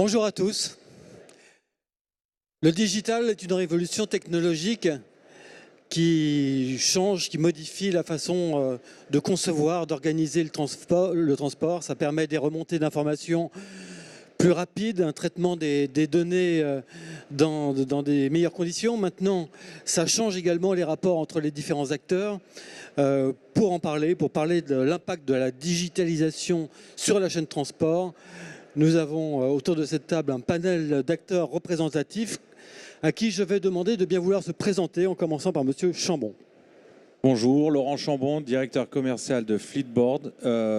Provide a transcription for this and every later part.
Bonjour à tous. Le digital est une révolution technologique qui change, qui modifie la façon de concevoir, d'organiser le transport. Ça permet des remontées d'informations plus rapides, un traitement des données dans des meilleures conditions. Maintenant, ça change également les rapports entre les différents acteurs. Pour parler de l'impact de la digitalisation sur la chaîne de transport, nous avons autour de cette table un panel d'acteurs représentatifs à qui je vais demander de bien vouloir se présenter, en commençant par Monsieur Chambon. Bonjour, Laurent Chambon, directeur commercial de Fleetboard,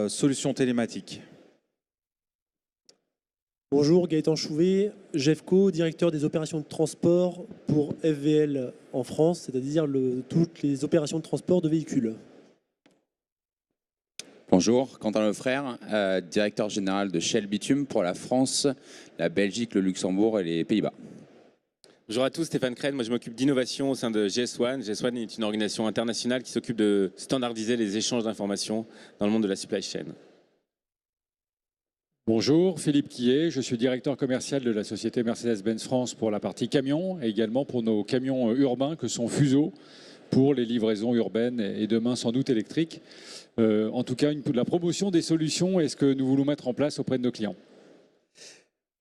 solutions télématiques. Bonjour, Gaëtan Chouvet, GEFCO, directeur des opérations de transport pour FVL en France, c'est-à-dire toutes les opérations de transport de véhicules. Bonjour, Quentin Lefrère, directeur général de Shell Bitume pour la France, la Belgique, le Luxembourg et les Pays-Bas. Bonjour à tous, Stéphane Crène, moi je m'occupe d'innovation au sein de GS1. GS1 est une organisation internationale qui s'occupe de standardiser les échanges d'informations dans le monde de la supply chain. Bonjour, Philippe Quillet, je suis directeur commercial de la société Mercedes-Benz France pour la partie camions et également pour nos camions urbains que sont Fuso pour les livraisons urbaines et demain sans doute électriques. En tout cas, la promotion des solutions est ce que nous voulons mettre en place auprès de nos clients.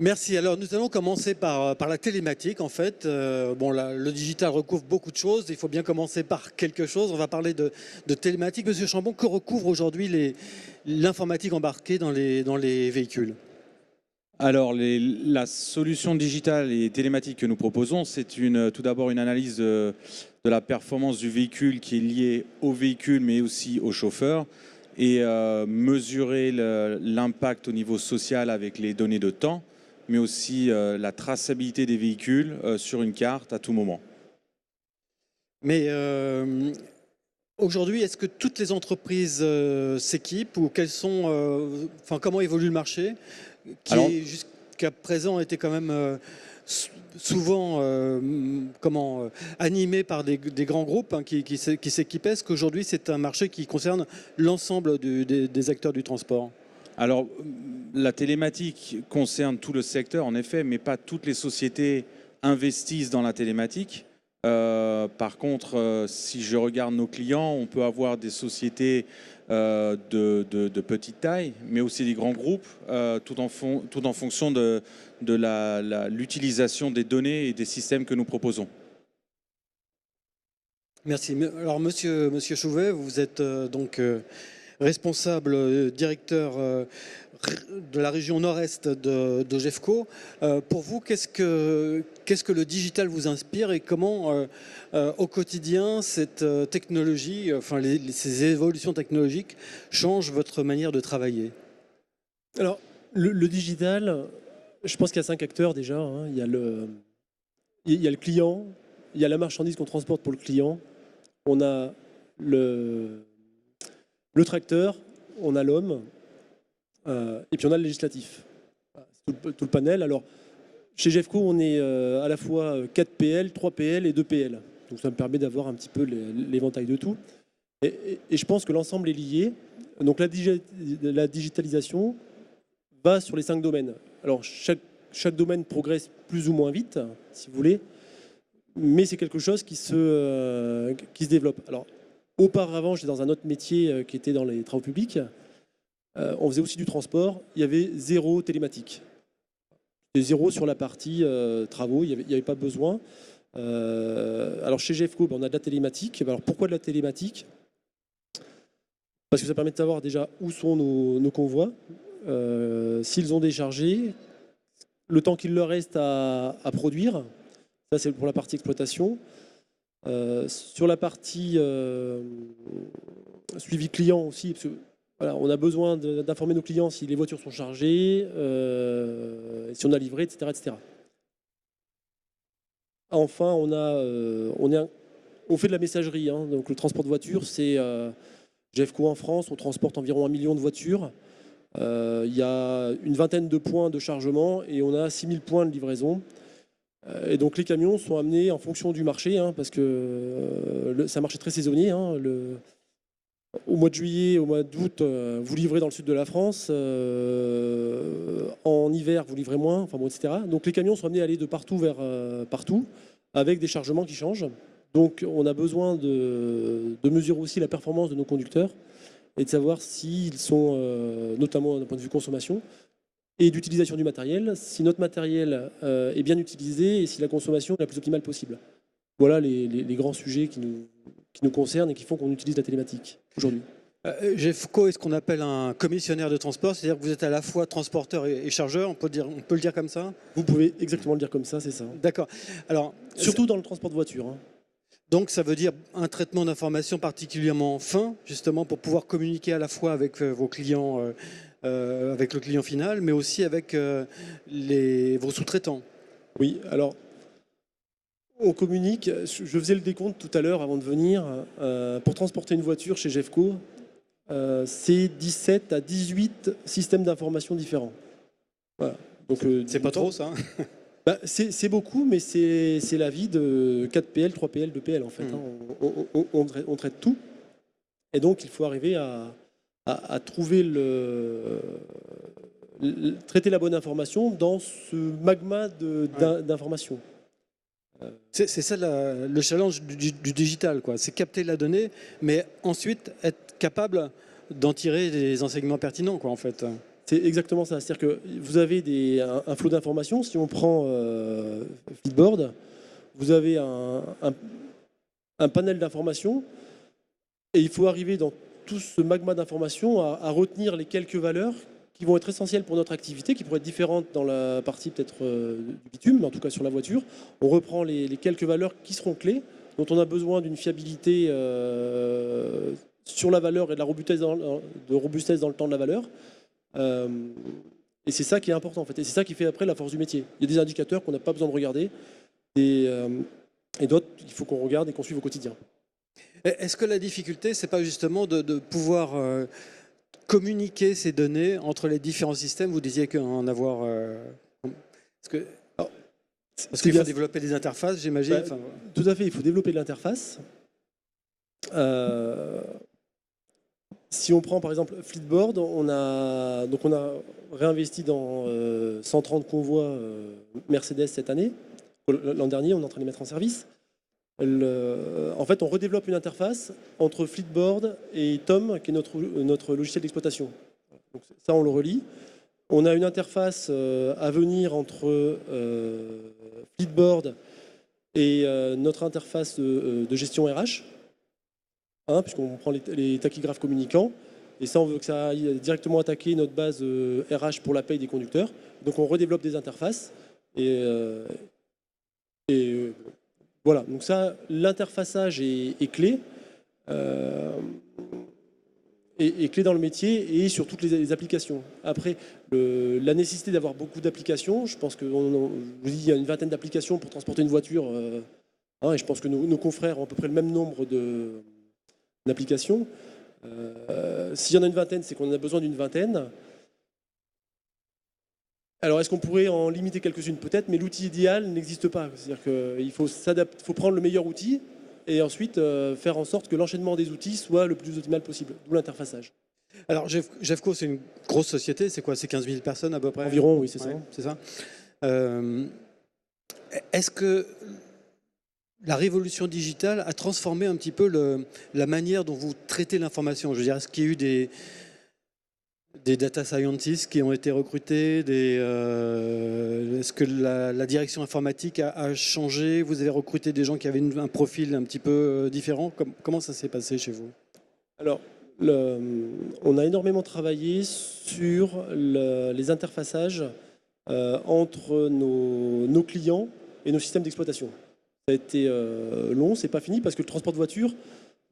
Merci. Alors nous allons commencer par la télématique en fait. Le digital recouvre beaucoup de choses. Il faut bien commencer par quelque chose. On va parler de télématique. Monsieur Chambon, que recouvre aujourd'hui l'informatique embarquée dans les véhicules ? Alors, la solution digitale et télématique que nous proposons, c'est tout d'abord une analyse de la performance du véhicule qui est liée au véhicule, mais aussi au chauffeur, et mesurer l'impact au niveau social avec les données de temps, mais aussi la traçabilité des véhicules sur une carte à tout moment. Mais aujourd'hui, est-ce que toutes les entreprises s'équipent ou comment évolue le marché qui jusqu'à présent était quand même souvent animé par des grands groupes qui s'équipaient? Est-ce qu'aujourd'hui c'est un marché qui concerne l'ensemble des acteurs du transport? Alors, la télématique concerne tout le secteur, en effet, mais pas toutes les sociétés investissent dans la télématique. Par contre, si je regarde nos clients, on peut avoir des sociétés de petite taille, mais aussi des grands groupes, tout en fonction de l'utilisation des données et des systèmes que nous proposons. Merci. Alors, Monsieur Chouvet, vous êtes responsable directeur de la région nord-est de GEFCO. Pour vous, qu'est-ce que le digital vous inspire et comment au quotidien cette technologie, ces évolutions technologiques changent votre manière de travailler? Alors, le digital, je pense qu'il y a 5 acteurs déjà. Il y a le client, il y a la marchandise qu'on transporte pour le client, on a le tracteur, on a l'homme, et puis on a le législatif. Tout le panel. Alors, chez GEFCO, on est à la fois 4 PL, 3 PL et 2 PL. Donc ça me permet d'avoir un petit peu l'éventail de tout. Et je pense que l'ensemble est lié. Donc la digitalisation va sur les 5 domaines. Alors chaque domaine progresse plus ou moins vite, si vous voulez, mais c'est quelque chose qui se développe. Alors, auparavant, j'étais dans un autre métier qui était dans les travaux publics. On faisait aussi du transport. Il y avait 0 télématique. C'était 0 sur la partie travaux. Il n'y avait pas besoin. Alors chez GEFCO, on a de la télématique. Alors pourquoi de la télématique? Parce que ça permet de savoir déjà où sont nos convois, s'ils ont déchargé, le temps qu'il leur reste à produire. Ça, c'est pour la partie exploitation. Sur la partie suivi client aussi, parce que, voilà, on a besoin d'informer nos clients si les voitures sont chargées, si on a livré, etc. etc. Enfin, on fait de la messagerie. Donc le transport de voitures, c'est GEFCO en France, on transporte environ 1 million de voitures. Il y a une vingtaine de points de chargement et on a 6000 points de livraison. Et donc les camions sont amenés en fonction du marché, parce que c'est un marché très saisonnier. au mois de juillet, au mois d'août, vous livrez dans le sud de la France. En hiver, vous livrez moins, enfin bon, etc. Donc les camions sont amenés à aller de partout vers partout, avec des chargements qui changent. Donc on a besoin de mesurer aussi la performance de nos conducteurs et de savoir s'ils sont, notamment d'un point de vue consommation, et d'utilisation du matériel, si notre matériel est bien utilisé et si la consommation est la plus optimale possible. Voilà les grands sujets qui nous concernent et qui font qu'on utilise la télématique aujourd'hui. GEFCO est ce qu'on appelle un commissionnaire de transport, c'est-à-dire que vous êtes à la fois transporteur et chargeur, on peut le dire comme ça? Vous pouvez exactement le dire comme ça, c'est ça. D'accord. Alors, surtout dans le transport de voiture. Hein. Donc ça veut dire un traitement d'information particulièrement fin, justement pour pouvoir communiquer à la fois avec vos clients, avec le client final, mais aussi avec vos sous-traitants. Oui, alors on communique, je faisais le décompte tout à l'heure avant de venir, pour transporter une voiture chez GEFCO, c'est 17 à 18 systèmes d'information différents. Voilà. Donc, c'est pas trop ça? Bah, c'est beaucoup, mais c'est la vie de 4 PL, 3 PL, 2 PL en fait. On traite tout. Et donc il faut arriver à trouver traiter la bonne information dans ce magma d'informations. C'est ça le challenge du digital, quoi. C'est capter la donnée, mais ensuite être capable d'en tirer des enseignements pertinents, quoi, en fait. C'est exactement ça. C'est-à-dire que vous avez un flot d'informations. Si on prend Flipboard, vous avez un panel d'informations et il faut arriver dans tout ce magma d'informations à retenir les quelques valeurs qui vont être essentielles pour notre activité, qui pourraient être différentes dans la partie peut-être du bitume, mais en tout cas sur la voiture. On reprend les quelques valeurs qui seront clés, dont on a besoin d'une fiabilité sur la valeur et de la robustesse dans le temps de la valeur. Et c'est ça qui est important en fait, et c'est ça qui fait après la force du métier. Il y a des indicateurs qu'on n'a pas besoin de regarder et d'autres il faut qu'on regarde et qu'on suive au quotidien. Est-ce que la difficulté c'est pas justement de pouvoir communiquer ces données entre les différents systèmes? Vous disiez qu'en avoir parce qu'il faut développer des interfaces, j'imagine. Tout à fait, il faut développer de l'interface. Si on prend par exemple Flipboard, on a réinvesti dans 130 convois Mercedes cette année. L'an dernier, on est en train de les mettre en service. En fait, on redéveloppe une interface entre Flipboard et Tom, qui est notre logiciel d'exploitation. Donc, ça, on le relie. On a une interface à venir entre Flipboard et notre interface de gestion RH. Puisqu'on prend les tachygraphes communicants, et ça on veut que ça aille directement attaquer notre base RH pour la paye des conducteurs. Donc on redéveloppe des interfaces et voilà. Donc ça, l'interfaçage est clé, est clé dans le métier et sur toutes les applications. Après, la nécessité d'avoir beaucoup d'applications, je pense que je vous dis, il y a une vingtaine d'applications pour transporter une voiture, et je pense que nos confrères ont à peu près le même nombre d'applications. S'il y en a une vingtaine, c'est qu'on en a besoin d'une vingtaine. Alors, est-ce qu'on pourrait en limiter quelques-unes? Peut-être, mais l'outil idéal n'existe pas. C'est-à-dire qu'il faut prendre le meilleur outil et ensuite faire en sorte que l'enchaînement des outils soit le plus optimal possible, d'où l'interfaçage. Alors, GEFCO, c'est une grosse société, c'est quoi? C'est 15 000 personnes à peu près? Environ, oui, c'est ça. C'est ça. Est-ce que la révolution digitale a transformé un petit peu la manière dont vous traitez l'information? Je veux dire, est-ce qu'il y a eu des data scientists qui ont été recrutés? Est-ce que la direction informatique a changé? Vous avez recruté des gens qui avaient un profil un petit peu différent? Comment ça s'est passé chez vous? Alors, on a énormément travaillé sur les interfaçages entre nos clients et nos systèmes d'exploitation. Ça a été long, c'est pas fini parce que le transport de voiture,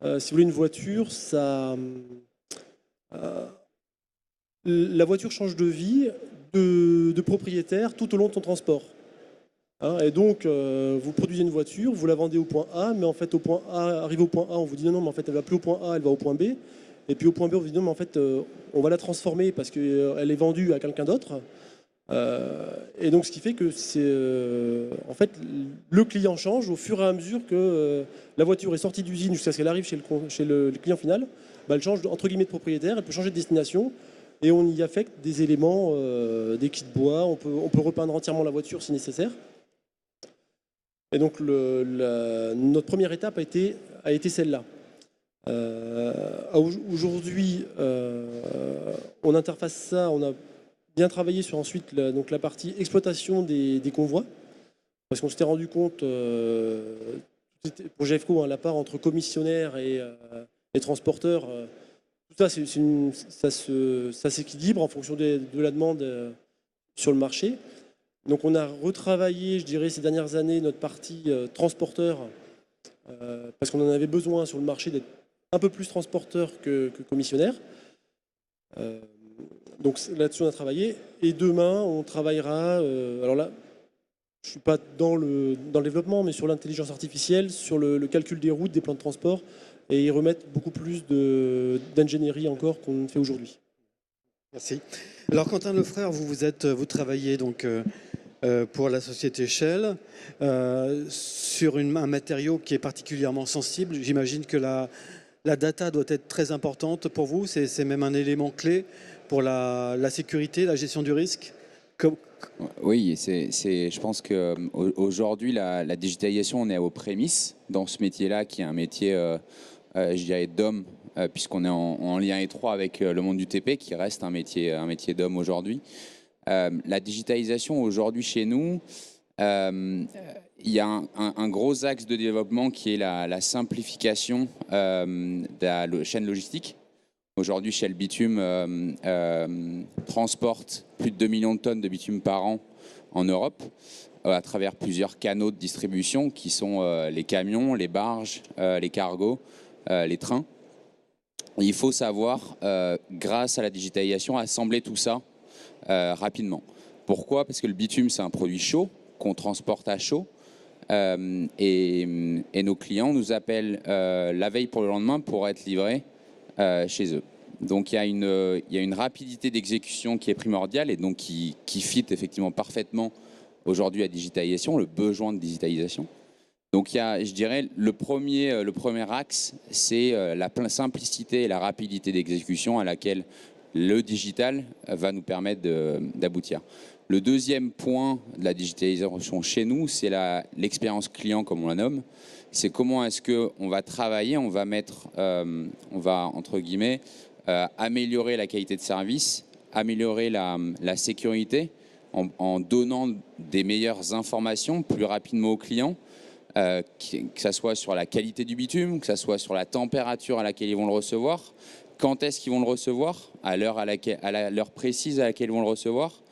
si vous voulez une voiture, la voiture change de vie, de propriétaire tout au long de son transport. Et donc, vous produisez une voiture, vous la vendez au point A, mais en fait, au point A, arrivé au point A, on vous dit non, mais en fait, elle va plus au point A, elle va au point B. Et puis au point B, on vous dit non, mais en fait, on va la transformer parce qu'elle est vendue à quelqu'un d'autre. Et donc, ce qui fait que en fait, le client change au fur et à mesure que la voiture est sortie d'usine jusqu'à ce qu'elle arrive chez le client final. elle change entre guillemets de propriétaire, elle peut changer de destination et on y affecte des éléments, des kits bois, on peut repeindre entièrement la voiture si nécessaire. Et donc notre première étape a été celle-là. Aujourd'hui, on interface ça, on a bien travaillé sur ensuite la partie exploitation des convois, parce qu'on s'était rendu compte, pour GFCO, la part entre commissionnaires et transporteurs, tout ça, ça s'équilibre en fonction de la demande sur le marché. Donc on a retravaillé, je dirais, ces dernières années, notre partie transporteur, parce qu'on en avait besoin sur le marché d'être un peu plus transporteur que commissionnaire. Donc là-dessus, on a travaillé. Et demain, on travaillera, alors là, je ne suis pas dans le développement, mais sur l'intelligence artificielle, sur le calcul des routes, des plans de transport, et y remettre beaucoup plus d'ingénierie encore qu'on ne fait aujourd'hui. Merci. Alors Quentin Lefrère, vous travaillez donc pour la société Shell sur un matériau qui est particulièrement sensible. J'imagine que la data doit être très importante pour vous. C'est même un élément clé pour la sécurité, la gestion du risque. Oui, je pense qu'aujourd'hui, la digitalisation, on est aux prémices dans ce métier-là, qui est un métier, je dirais, d'homme, puisqu'on est en lien étroit avec le monde du TP, qui reste un métier d'homme aujourd'hui. La digitalisation, aujourd'hui, chez nous, il y a un gros axe de développement qui est la simplification de la chaîne logistique. Aujourd'hui, Shell Bitume transporte plus de 2 millions de tonnes de bitume par an en Europe à travers plusieurs canaux de distribution qui sont les camions, les barges, les cargos, les trains. Et il faut savoir, grâce à la digitalisation, assembler tout ça rapidement. Pourquoi? Parce que le bitume, c'est un produit chaud qu'on transporte à chaud. Et nos clients nous appellent la veille pour le lendemain pour être livrés chez eux. Donc il y a une rapidité d'exécution qui est primordiale et donc qui fit effectivement parfaitement aujourd'hui la digitalisation, le besoin de digitalisation. Donc il y a, je dirais, le premier axe, c'est la simplicité et la rapidité d'exécution à laquelle le digital va nous permettre d'aboutir. Le deuxième point de la digitalisation chez nous, c'est l'expérience client, comme on la nomme. C'est comment est-ce qu'on va travailler, on va entre guillemets, améliorer la qualité de service, améliorer la sécurité en donnant des meilleures informations plus rapidement aux clients, que ce soit sur la qualité du bitume, que ce soit sur la température à laquelle ils vont le recevoir, quand est-ce qu'ils vont le recevoir, à l'heure précise à laquelle ils vont le recevoir.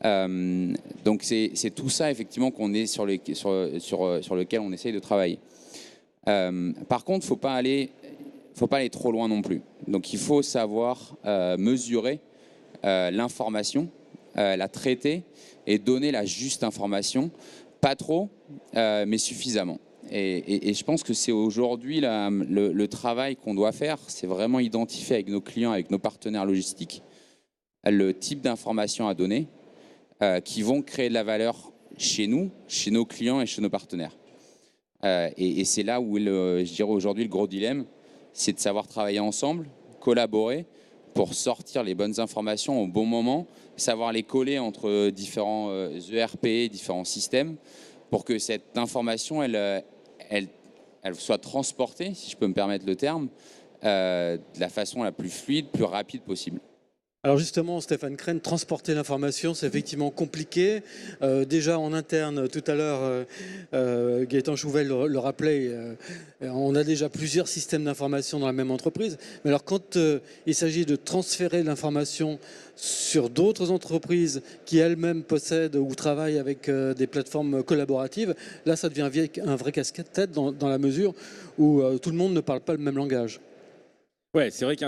Donc c'est tout ça effectivement qu'on est sur lequel on essaye de travailler. Par contre, faut pas aller trop loin non plus. Donc il faut savoir mesurer l'information, la traiter et donner la juste information, pas trop, mais suffisamment. Et je pense que c'est aujourd'hui le travail qu'on doit faire, c'est vraiment identifier avec nos clients, avec nos partenaires logistiques, le type d'informations à donner qui vont créer de la valeur chez nous, chez nos clients et chez nos partenaires. Et c'est là où je dirais aujourd'hui le gros dilemme, c'est de savoir travailler ensemble, collaborer pour sortir les bonnes informations au bon moment, savoir les coller entre différents ERP, différents systèmes, pour que cette information, elle soit transportée, si je peux me permettre le terme, de la façon la plus fluide, plus rapide possible. Alors justement, Stéphane Crène, transporter l'information, c'est effectivement compliqué. Déjà en interne, tout à l'heure, Gaëtan Chouvel le rappelait, on a déjà plusieurs systèmes d'information dans la même entreprise. Mais alors quand il s'agit de transférer l'information sur d'autres entreprises qui elles-mêmes possèdent ou travaillent avec des plateformes collaboratives, là ça devient un vrai casse-tête dans la mesure où tout le monde ne parle pas le même langage. Ouais, c'est vrai qu'il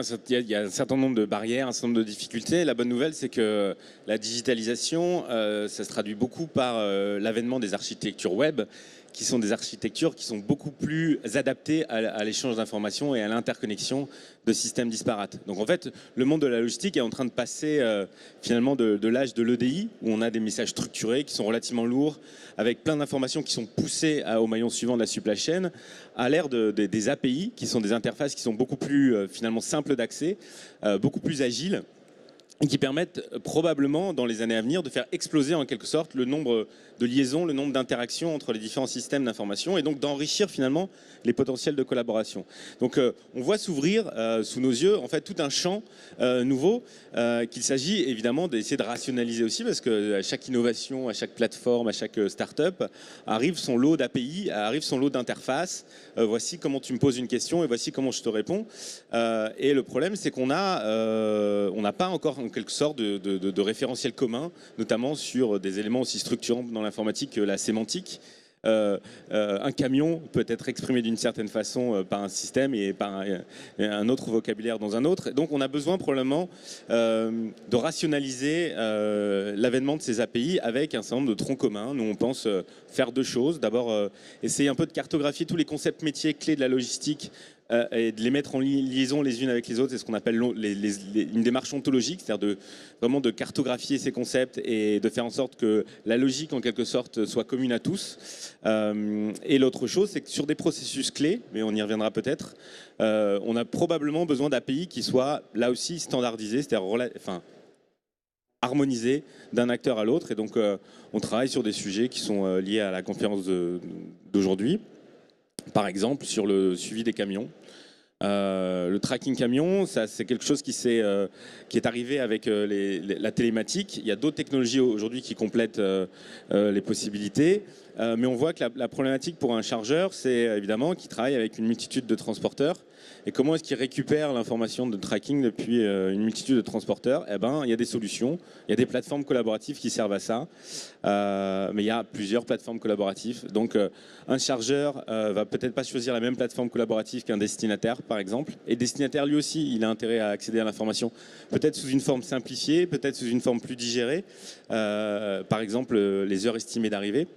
y a un certain nombre de barrières, un certain nombre de difficultés. La bonne nouvelle, c'est que la digitalisation, ça se traduit beaucoup par l'avènement des architectures web qui sont des architectures qui sont beaucoup plus adaptées à l'échange d'informations et à l'interconnexion de systèmes disparates. Donc en fait, le monde de la logistique est en train de passer finalement de l'âge de l'EDI, où on a des messages structurés qui sont relativement lourds, avec plein d'informations qui sont poussées au maillon suivant de la supply chain, à l'ère des API, qui sont des interfaces qui sont beaucoup plus finalement simples d'accès, beaucoup plus agiles, et qui permettent probablement dans les années à venir de faire exploser en quelque sorte le nombre de liaisons, le nombre d'interactions entre les différents systèmes d'information et donc d'enrichir finalement les potentiels de collaboration. Donc on voit s'ouvrir sous nos yeux en fait tout un champ nouveau qu'il s'agit évidemment d'essayer de rationaliser aussi parce que à chaque innovation, à chaque plateforme, à chaque start-up arrive son lot d'API, arrive son lot d'interfaces. Voici comment tu me poses une question et voici comment je te réponds. Et le problème c'est qu'on n'a pas encore en quelque sorte de référentiel commun, notamment sur des éléments aussi structurants dans l'informatique que la sémantique. Un camion peut être exprimé d'une certaine façon par un système et par un autre vocabulaire dans un autre. Donc on a besoin probablement de rationaliser l'avènement de ces API avec un certain nombre de troncs communs. Nous on pense faire deux choses. D'abord essayer un peu de cartographier tous les concepts métiers clés de la logistique et de les mettre en liaison les unes avec les autres, c'est ce qu'on appelle une démarche ontologique, c'est-à-dire vraiment de cartographier ces concepts et de faire en sorte que la logique en quelque sorte soit commune à tous. Et l'autre chose, c'est que sur des processus clés, mais on y reviendra peut-être, on a probablement besoin d'API qui soient là aussi standardisés, c'est-à-dire harmonisés d'un acteur à l'autre. Et donc on travaille sur des sujets qui sont liés à la conférence d'aujourd'hui. Par exemple, sur le suivi des camions. Le tracking camion, ça, c'est quelque chose qui est arrivé avec la télématique. Il y a d'autres technologies aujourd'hui qui complètent les possibilités. Mais on voit que la problématique pour un chargeur, c'est évidemment qu'il travaille avec une multitude de transporteurs. Et comment est-ce qu'il récupère l'information de tracking depuis une multitude de transporteurs? Eh ben, il y a des solutions, il y a des plateformes collaboratives qui servent à ça. Mais il y a plusieurs plateformes collaboratives. Donc, un chargeur va peut-être pas choisir la même plateforme collaborative qu'un destinataire, par exemple. Et le destinataire, lui aussi, il a intérêt à accéder à l'information, peut-être sous une forme simplifiée, peut-être sous une forme plus digérée. Par exemple, les heures estimées d'arrivée.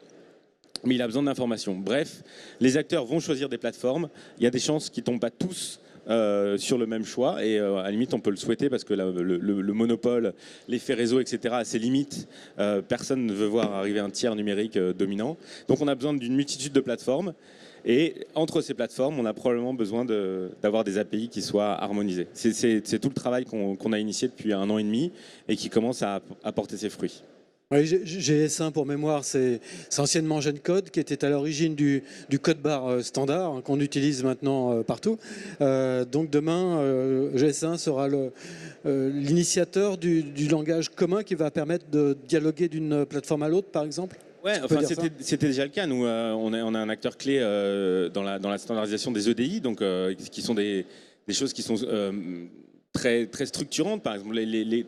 Mais il a besoin d'informations. Bref, les acteurs vont choisir des plateformes. Il y a des chances qu'ils ne tombent pas tous sur le même choix. Et à la limite, on peut le souhaiter parce que le monopole, l'effet réseau, etc., a ses limites. Personne ne veut voir arriver un tiers numérique dominant. Donc on a besoin d'une multitude de plateformes. Et entre ces plateformes, on a probablement besoin d'avoir des API qui soient harmonisées. C'est tout le travail qu'on a initié depuis 1 an et demi et qui commence à porter ses fruits. Oui, GS1 pour mémoire, c'est anciennement GenCode qui était à l'origine du code barre standard qu'on utilise maintenant partout. Donc demain, GS1 sera l'initiateur du langage commun qui va permettre de dialoguer d'une plateforme à l'autre, par exemple. Ouais, enfin, c'était déjà le cas. Nous, on a un acteur clé dans la standardisation des EDI, donc qui sont des choses qui sont très, très structurante. Par exemple,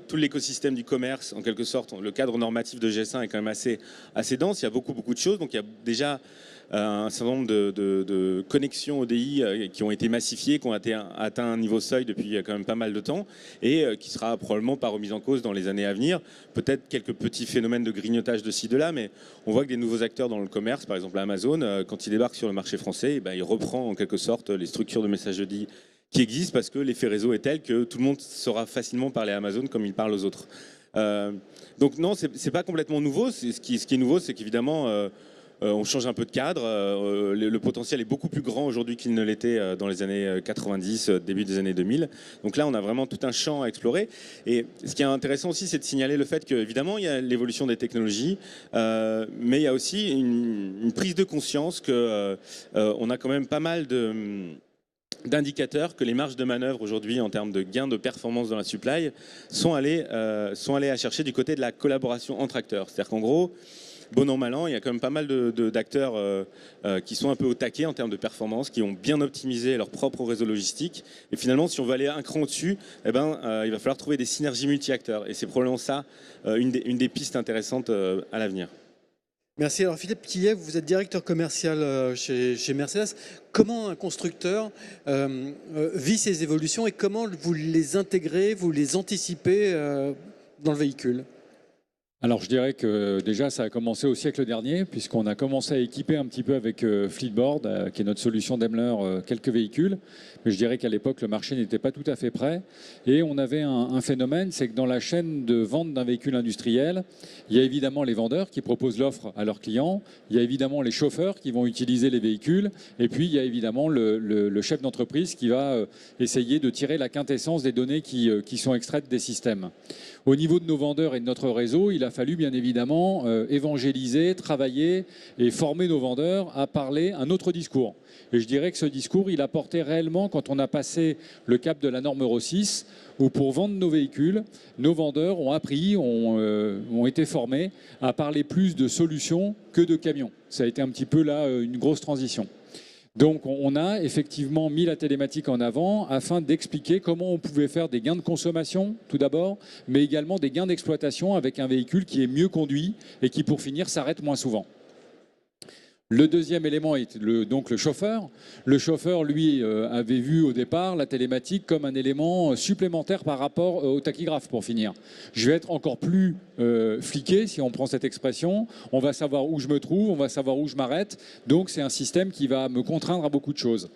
tout l'écosystème du commerce, en quelque sorte, le cadre normatif de GS1 est quand même assez dense. Il y a beaucoup de choses. Donc, il y a déjà un certain nombre de connexions ODI qui ont été massifiées, qui ont atteint un niveau seuil depuis quand même pas mal de temps et qui sera probablement pas remise en cause dans les années à venir. Peut-être quelques petits phénomènes de grignotage de ci, de là, mais on voit que des nouveaux acteurs dans le commerce, par exemple Amazon, quand il débarque sur le marché français, il reprend en quelque sorte les structures de messages ODI qui existe parce que l'effet réseau est tel que tout le monde saura facilement parler à Amazon comme il parle aux autres. Donc non, c'est pas complètement nouveau. Ce qui est nouveau, c'est qu'évidemment, on change un peu de cadre. Le potentiel est beaucoup plus grand aujourd'hui qu'il ne l'était dans les années 90, début des années 2000. Donc là, on a vraiment tout un champ à explorer. Et ce qui est intéressant aussi, c'est de signaler le fait qu'évidemment, il y a l'évolution des technologies, mais il y a aussi une prise de conscience qu'on a quand même pas mal d'indicateurs que les marges de manœuvre aujourd'hui en termes de gains de performance dans la supply sont allés à chercher du côté de la collaboration entre acteurs. C'est-à-dire qu'en gros, bon an, mal an, il y a quand même pas mal d'acteurs qui sont un peu au taquet en termes de performance, qui ont bien optimisé leur propre réseau logistique. Et finalement, si on veut aller un cran au-dessus, il va falloir trouver des synergies multi-acteurs. Et c'est probablement ça, une des pistes intéressantes à l'avenir. Merci. Alors Philippe Quillet, vous êtes directeur commercial chez Mercedes. Comment un constructeur vit ces évolutions et comment vous les intégrez, vous les anticipez dans le véhicule? Alors je dirais que déjà ça a commencé au siècle dernier puisqu'on a commencé à équiper un petit peu avec Fleetboard, qui est notre solution Daimler, quelques véhicules. Mais je dirais qu'à l'époque le marché n'était pas tout à fait prêt. Et on avait un phénomène, c'est que dans la chaîne de vente d'un véhicule industriel, il y a évidemment les vendeurs qui proposent l'offre à leurs clients, il y a évidemment les chauffeurs qui vont utiliser les véhicules, et puis il y a évidemment le chef d'entreprise qui va essayer de tirer la quintessence des données qui sont extraites des systèmes. Au niveau de nos vendeurs et de notre réseau, il a fallu bien évidemment évangéliser, travailler et former nos vendeurs à parler un autre discours. Et je dirais que ce discours, il a porté réellement quand on a passé le cap de la norme Euro 6, où pour vendre nos véhicules, nos vendeurs ont appris, ont été formés à parler plus de solutions que de camions. Ça a été un petit peu là une grosse transition. Donc on a effectivement mis la télématique en avant afin d'expliquer comment on pouvait faire des gains de consommation tout d'abord, mais également des gains d'exploitation avec un véhicule qui est mieux conduit et qui pour finir s'arrête moins souvent. Le deuxième élément est donc le chauffeur. Le chauffeur, lui, avait vu au départ la télématique comme un élément supplémentaire par rapport au tachygraphe, pour finir. Je vais être encore plus fliqué, si on prend cette expression. On va savoir où je me trouve, on va savoir où je m'arrête. Donc, c'est un système qui va me contraindre à beaucoup de choses.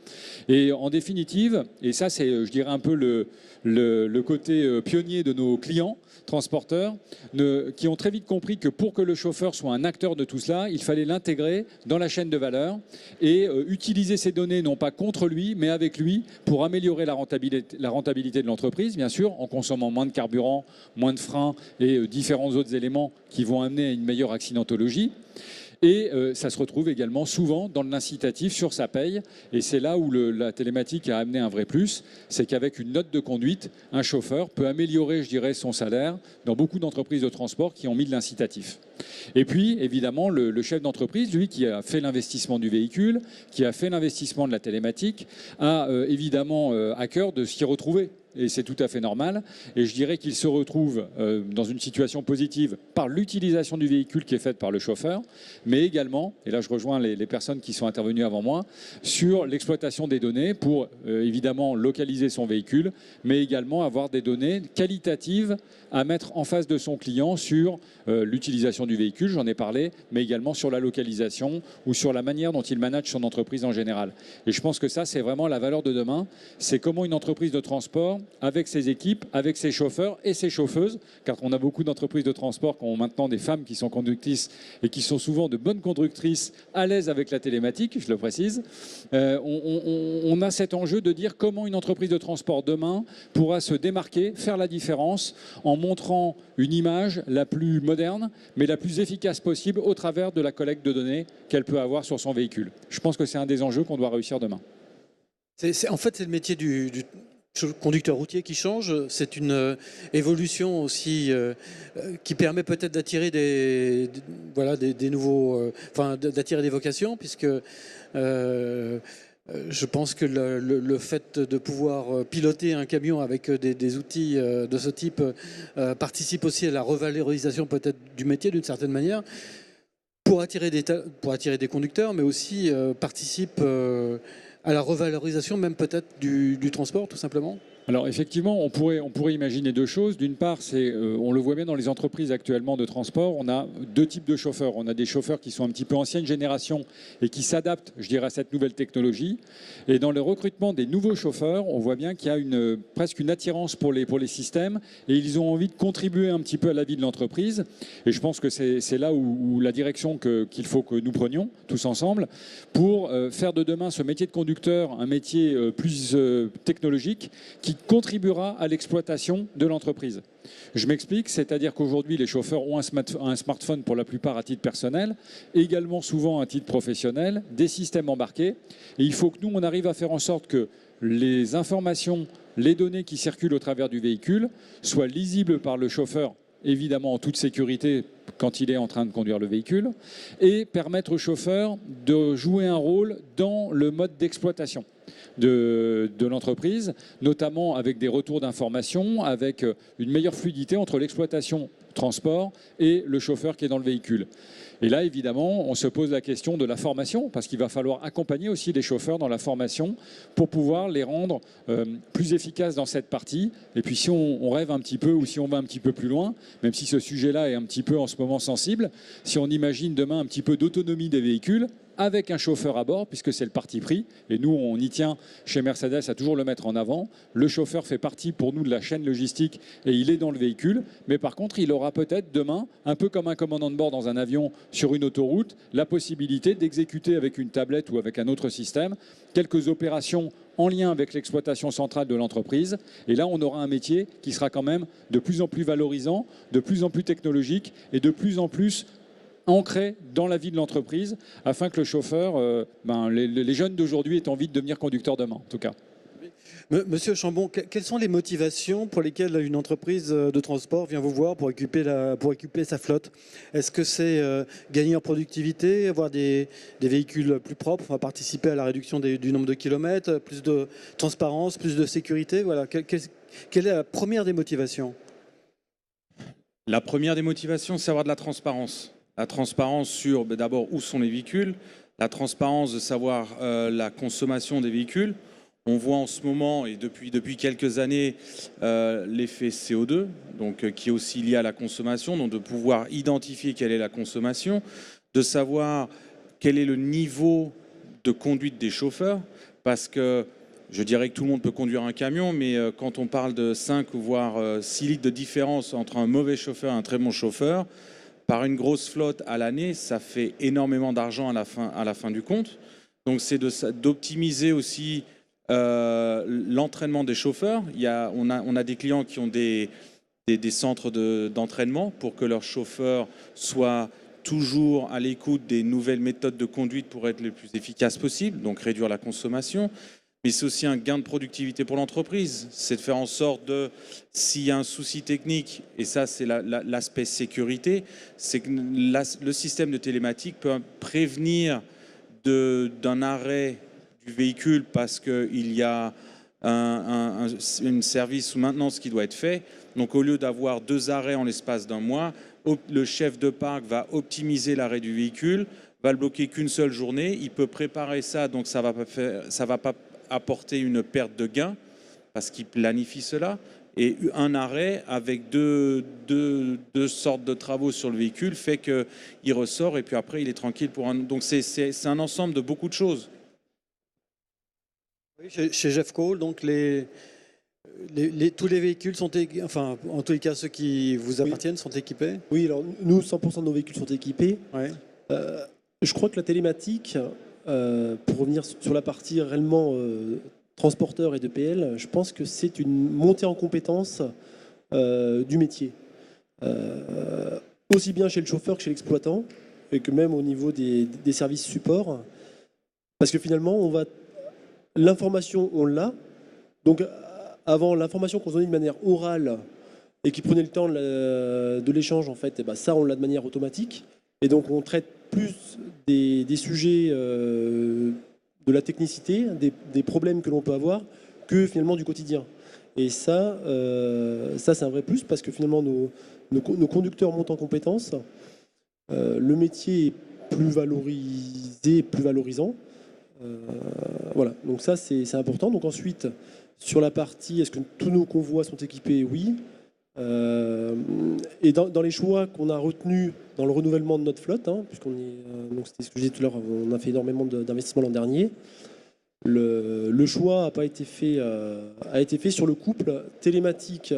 Et en définitive, et ça, c'est, je dirais, un peu le côté pionnier de nos clients, transporteurs, qui ont très vite compris que pour que le chauffeur soit un acteur de tout cela, il fallait l'intégrer dans la chaîne de valeur et utiliser ces données non pas contre lui, mais avec lui pour améliorer la rentabilité de l'entreprise, bien sûr, en consommant moins de carburant, moins de freins et différents autres éléments qui vont amener à une meilleure accidentologie. Et ça se retrouve également souvent dans l'incitatif sur sa paye. Et c'est là où la télématique a amené un vrai plus. C'est qu'avec une note de conduite, un chauffeur peut améliorer, je dirais, son salaire dans beaucoup d'entreprises de transport qui ont mis de l'incitatif. Et puis, évidemment, le chef d'entreprise, lui, qui a fait l'investissement du véhicule, qui a fait l'investissement de la télématique, a évidemment à cœur de s'y retrouver. Et c'est tout à fait normal. Et je dirais qu'il se retrouve dans une situation positive par l'utilisation du véhicule qui est faite par le chauffeur, mais également, et là je rejoins les personnes qui sont intervenues avant moi, sur l'exploitation des données pour évidemment localiser son véhicule, mais également avoir des données qualitatives à mettre en face de son client sur l'utilisation du véhicule, j'en ai parlé, mais également sur la localisation ou sur la manière dont il manage son entreprise en général. Et je pense que ça, c'est vraiment la valeur de demain. C'est comment une entreprise de transport, avec ses équipes, avec ses chauffeurs et ses chauffeuses, car on a beaucoup d'entreprises de transport qui ont maintenant des femmes qui sont conductrices et qui sont souvent de bonnes conductrices à l'aise avec la télématique, je le précise. On a cet enjeu de dire comment une entreprise de transport demain pourra se démarquer, faire la différence en montrant une image la plus moderne, mais la plus efficace possible au travers de la collecte de données qu'elle peut avoir sur son véhicule. Je pense que c'est un des enjeux qu'on doit réussir demain. En fait, c'est le métier du conducteur routier qui change. C'est une évolution aussi qui permet peut-être d'attirer des nouveaux, d'attirer des vocations, puisque je pense que le fait de pouvoir piloter un camion avec des outils de ce type participe aussi à la revalorisation peut-être du métier d'une certaine manière, pour attirer des conducteurs, mais aussi participe à la revalorisation même peut-être du transport tout simplement. Alors effectivement, on pourrait imaginer deux choses. D'une part, on le voit bien dans les entreprises actuellement de transport, on a deux types de chauffeurs. On a des chauffeurs qui sont un petit peu ancienne génération et qui s'adaptent, je dirais, à cette nouvelle technologie. Et dans le recrutement des nouveaux chauffeurs, on voit bien qu'il y a presque une attirance pour les systèmes et ils ont envie de contribuer un petit peu à la vie de l'entreprise. Et je pense que c'est là où la direction qu'il faut que nous prenions tous ensemble pour faire de demain ce métier de conducteur un métier plus technologique qui contribuera à l'exploitation de l'entreprise. Je m'explique, c'est-à-dire qu'aujourd'hui, les chauffeurs ont un smartphone pour la plupart à titre personnel, également souvent à titre professionnel, des systèmes embarqués. Et il faut que nous, on arrive à faire en sorte que les informations, les données qui circulent au travers du véhicule soient lisibles par le chauffeur, évidemment en toute sécurité quand il est en train de conduire le véhicule, et permettre au chauffeur de jouer un rôle dans le mode d'exploitation. de l'entreprise, notamment avec des retours d'informations, avec une meilleure fluidité entre l'exploitation transport et le chauffeur qui est dans le véhicule. Et là, évidemment, on se pose la question de la formation, parce qu'il va falloir accompagner aussi les chauffeurs dans la formation pour pouvoir les rendre plus efficaces dans cette partie. Et puis si on rêve un petit peu ou si on va un petit peu plus loin, même si ce sujet-là est un petit peu en ce moment sensible, si on imagine demain un petit peu d'autonomie des véhicules, avec un chauffeur à bord, puisque c'est le parti pris, et nous on y tient chez Mercedes à toujours le mettre en avant. Le chauffeur fait partie pour nous de la chaîne logistique et il est dans le véhicule, mais par contre il aura peut-être demain, un peu comme un commandant de bord dans un avion sur une autoroute, la possibilité d'exécuter avec une tablette ou avec un autre système quelques opérations en lien avec l'exploitation centrale de l'entreprise. Et là, on aura un métier qui sera quand même de plus en plus valorisant, de plus en plus technologique et de plus en plus ancré dans la vie de l'entreprise, afin que le chauffeur, les jeunes d'aujourd'hui aient envie de devenir conducteurs demain, en tout cas. Monsieur Chambon, quelles sont les motivations pour lesquelles une entreprise de transport vient vous voir pour équiper sa flotte? Est-ce que c'est gagner en productivité, avoir des véhicules plus propres, participer à la réduction du nombre de kilomètres, plus de transparence, plus de sécurité? Voilà. Quelle est la première des motivations? La première des motivations, c'est avoir de la transparence. La transparence sur d'abord où sont les véhicules, la transparence de savoir la consommation des véhicules. On voit en ce moment et depuis quelques années l'effet CO2, donc, qui est aussi lié à la consommation, donc de pouvoir identifier quelle est la consommation, de savoir quel est le niveau de conduite des chauffeurs, parce que je dirais que tout le monde peut conduire un camion, mais quand on parle de 5 voire 6 litres de différence entre un mauvais chauffeur et un très bon chauffeur, par une grosse flotte à l'année, ça fait énormément d'argent à la fin du compte. Donc c'est d'optimiser aussi l'entraînement des chauffeurs. On a des clients qui ont des centres d'entraînement pour que leurs chauffeurs soient toujours à l'écoute des nouvelles méthodes de conduite pour être le plus efficace possible, donc réduire la consommation. Mais c'est aussi un gain de productivité pour l'entreprise. C'est de faire en sorte s'il y a un souci technique, et ça c'est l'aspect sécurité, c'est que le système de télématique peut prévenir d'un arrêt du véhicule parce qu'il y a un service ou maintenance qui doit être fait. Donc au lieu d'avoir 2 arrêts en l'espace d'un mois, le chef de parc va optimiser l'arrêt du véhicule, va le bloquer qu'une seule journée. Il peut préparer ça, donc ça va pas apporter une perte de gain parce qu'il planifie cela. Et un arrêt avec deux sortes de travaux sur le véhicule fait qu'il ressort et puis après il est tranquille pour un. Donc c'est un ensemble de beaucoup de choses. Oui, chez Jeff Cole, donc tous les véhicules sont, enfin en tous les cas ceux qui vous appartiennent, sont équipés? Oui, alors nous 100% de nos véhicules sont équipés. Ouais. Je crois que la télématique, pour revenir sur la partie réellement transporteur et de PL, je pense que c'est une montée en compétence du métier. Aussi bien chez le chauffeur que chez l'exploitant, et que même au niveau des services support. Parce que finalement, l'information, on l'a. Donc avant, l'information qu'on se donnait de manière orale et qui prenait le temps de l'échange, en fait, et ben ça, on l'a de manière automatique. Et donc on traite plus des sujets de la technicité, des problèmes que l'on peut avoir, que finalement du quotidien. Et ça c'est un vrai plus parce que finalement nos conducteurs montent en compétences, le métier est plus valorisé, plus valorisant. Voilà, donc ça c'est important. Donc ensuite, sur la partie, est-ce que tous nos convois sont équipés? Oui. Et dans les choix qu'on a retenus dans le renouvellement de notre flotte, puisqu'on est, donc c'était ce que je disais tout à l'heure, on a fait énormément d'investissements l'an dernier. Le choix a été fait sur le couple télématique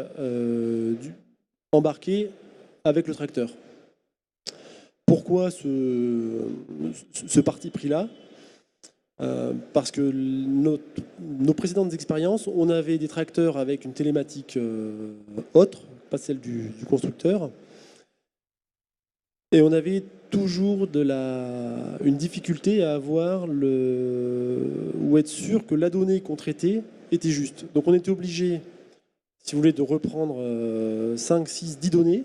embarqué avec le tracteur. Pourquoi ce parti pris-là? Parce que nos précédentes expériences, on avait des tracteurs avec une télématique autre, pas celle du constructeur, et on avait toujours une difficulté à avoir ou être sûr que la donnée qu'on traitait était juste. Donc on était obligé, si vous voulez, de reprendre 5, 6, 10 données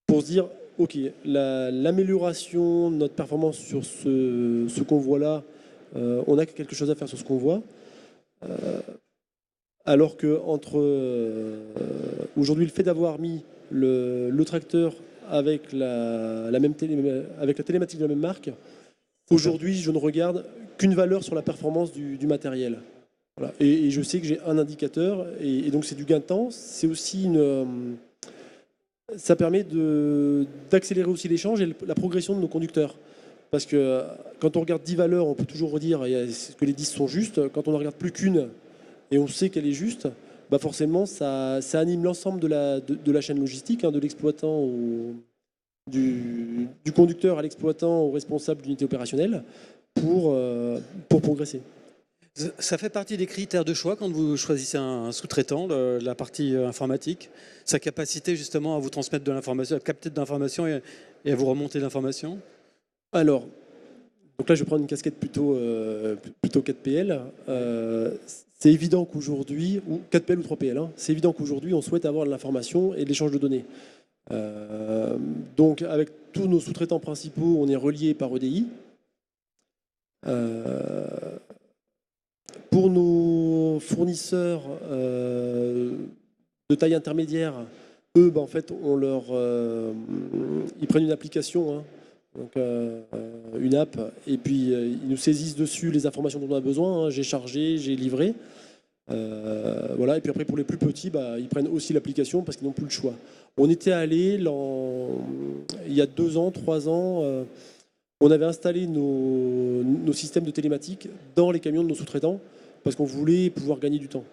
pour se dire ok, l'amélioration de notre performance sur ce convoi-là on a quelque chose à faire sur ce qu'on voit. Alors que aujourd'hui, le fait d'avoir mis le tracteur avec la télématique de la même marque, aujourd'hui, je ne regarde qu'une valeur sur la performance du matériel. Voilà. Et je sais que j'ai un indicateur, et donc c'est du gain de temps. C'est aussi ça permet d'accélérer aussi l'échange et la progression de nos conducteurs. Parce que quand on regarde 10 valeurs, on peut toujours redire que les 10 sont justes. Quand on n'en regarde plus qu'une et on sait qu'elle est juste, bah forcément, ça anime l'ensemble de la chaîne logistique, de l'exploitant du conducteur à l'exploitant au responsable d'unité opérationnelle pour progresser. Ça fait partie des critères de choix quand vous choisissez un sous-traitant, la partie informatique, sa capacité justement à vous transmettre de l'information, à capter de l'information et à vous remonter l'information. Alors, donc là je vais prendre une casquette plutôt 4PL. C'est évident qu'aujourd'hui, ou 4PL ou 3PL, c'est évident qu'aujourd'hui on souhaite avoir de l'information et de l'échange de données. Donc avec tous nos sous-traitants principaux, on est reliés par EDI. Pour nos fournisseurs de taille intermédiaire, eux, en fait, ils prennent une application, donc une app, et puis ils nous saisissent dessus les informations dont on a besoin. J'ai chargé, j'ai livré. Voilà. Et puis après, pour les plus petits, ils prennent aussi l'application parce qu'ils n'ont plus le choix. On était allé il y a 2 ans, 3 ans. On avait installé nos systèmes de télématique dans les camions de nos sous-traitants parce qu'on voulait pouvoir gagner du temps.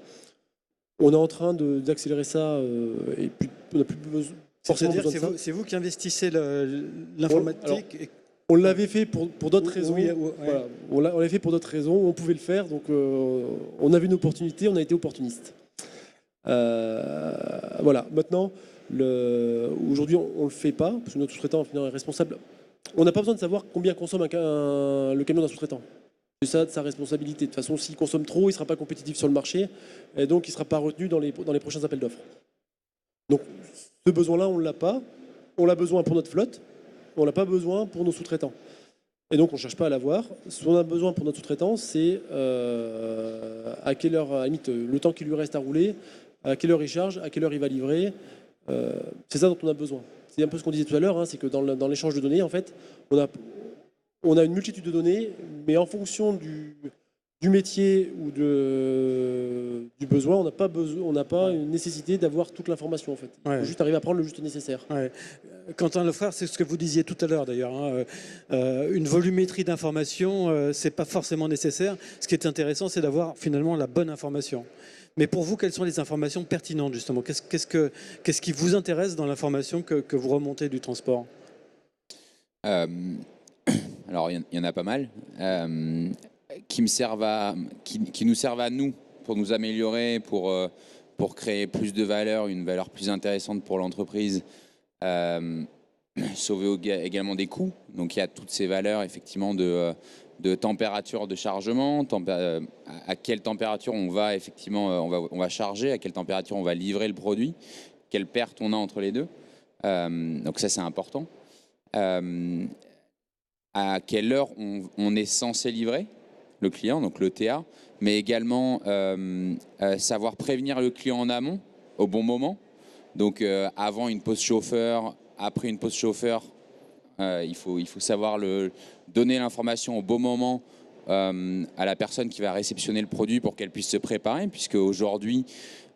On est en train d'accélérer ça et puis on n'a plus forcément besoin de ça. C'est vous qui investissez l'informatique. On l'avait fait pour d'autres raisons. Oui, voilà. On l'avait fait pour d'autres raisons. On pouvait le faire, donc on avait une opportunité, on a été opportuniste. Voilà. Maintenant, aujourd'hui, on ne le fait pas parce que notre sous-traitant est responsable. On n'a pas besoin de savoir combien consomme le camion d'un sous-traitant. C'est ça de sa responsabilité. De toute façon, s'il consomme trop, il ne sera pas compétitif sur le marché et donc il ne sera pas retenu dans les prochains appels d'offres. Donc ce besoin-là, on ne l'a pas. On l'a besoin pour notre flotte, on ne l'a pas besoin pour nos sous-traitants. Et donc on ne cherche pas à l'avoir. Ce qu'on a besoin pour notre sous-traitant, c'est à quelle heure, à la limite, le temps qu'il lui reste à rouler, à quelle heure il charge, à quelle heure il va livrer. C'est ça dont on a besoin. C'est un peu ce qu'on disait tout à l'heure, c'est que dans l'échange de données, en fait, on a une multitude de données, mais en fonction du métier ou du besoin, on n'a pas une nécessité d'avoir toute l'information, en fait. Il faut juste arriver à prendre le juste nécessaire. Ouais. Quentin Lefrère, c'est ce que vous disiez tout à l'heure d'ailleurs. Une volumétrie d'informations, c'est pas forcément nécessaire. Ce qui est intéressant, c'est d'avoir finalement la bonne information. Mais pour vous, quelles sont les informations pertinentes justement ? Qu'est-ce qui vous intéresse dans l'information que vous remontez du transport ? Alors, il y en a pas mal qui nous servent à nous pour nous améliorer, pour créer plus de valeur, une valeur plus intéressante pour l'entreprise, sauver également des coûts. Donc, il y a toutes ces valeurs effectivement de température de chargement, à quelle température on va effectivement on va charger, à quelle température on va livrer le produit, quelle perte on a entre les deux. Donc ça c'est important. À quelle heure on est censé livrer le client, donc le TA, mais également savoir prévenir le client en amont au bon moment. Donc avant une pause chauffeur, après une pause chauffeur, il faut savoir donner l'information au bon moment à la personne qui va réceptionner le produit pour qu'elle puisse se préparer, puisque aujourd'hui,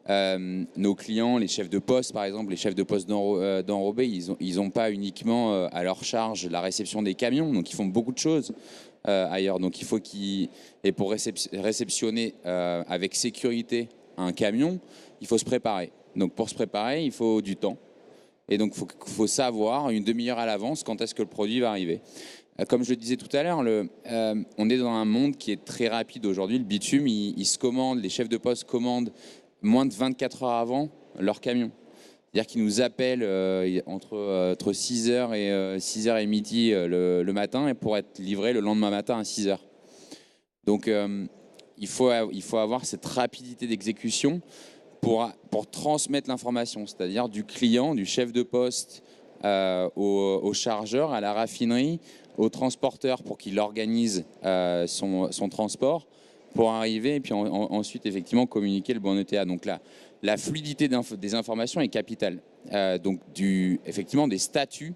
nos clients, les chefs de poste par exemple, les chefs de poste d'enrobés, ils n'ont pas uniquement à leur charge la réception des camions, donc ils font beaucoup de choses ailleurs. Donc il faut et pour réceptionner avec sécurité un camion, il faut se préparer. Donc pour se préparer, il faut du temps. Et donc, il faut savoir une demi-heure à l'avance quand est-ce que le produit va arriver. Comme je le disais tout à l'heure, on est dans un monde qui est très rapide aujourd'hui. Le bitume, il se commande, les chefs de poste commandent moins de 24 heures avant leur camion. C'est-à-dire qu'ils nous appellent entre 6h et 6h et midi le matin et pour être livré le lendemain matin à 6h. Donc, il faut avoir cette rapidité d'exécution pour transmettre l'information, c'est-à-dire du client, du chef de poste au chargeur, à la raffinerie, au transporteur pour qu'il organise son transport pour arriver et puis ensuite effectivement communiquer le bon ETA. Donc là, la fluidité des informations est capitale. Donc effectivement des statuts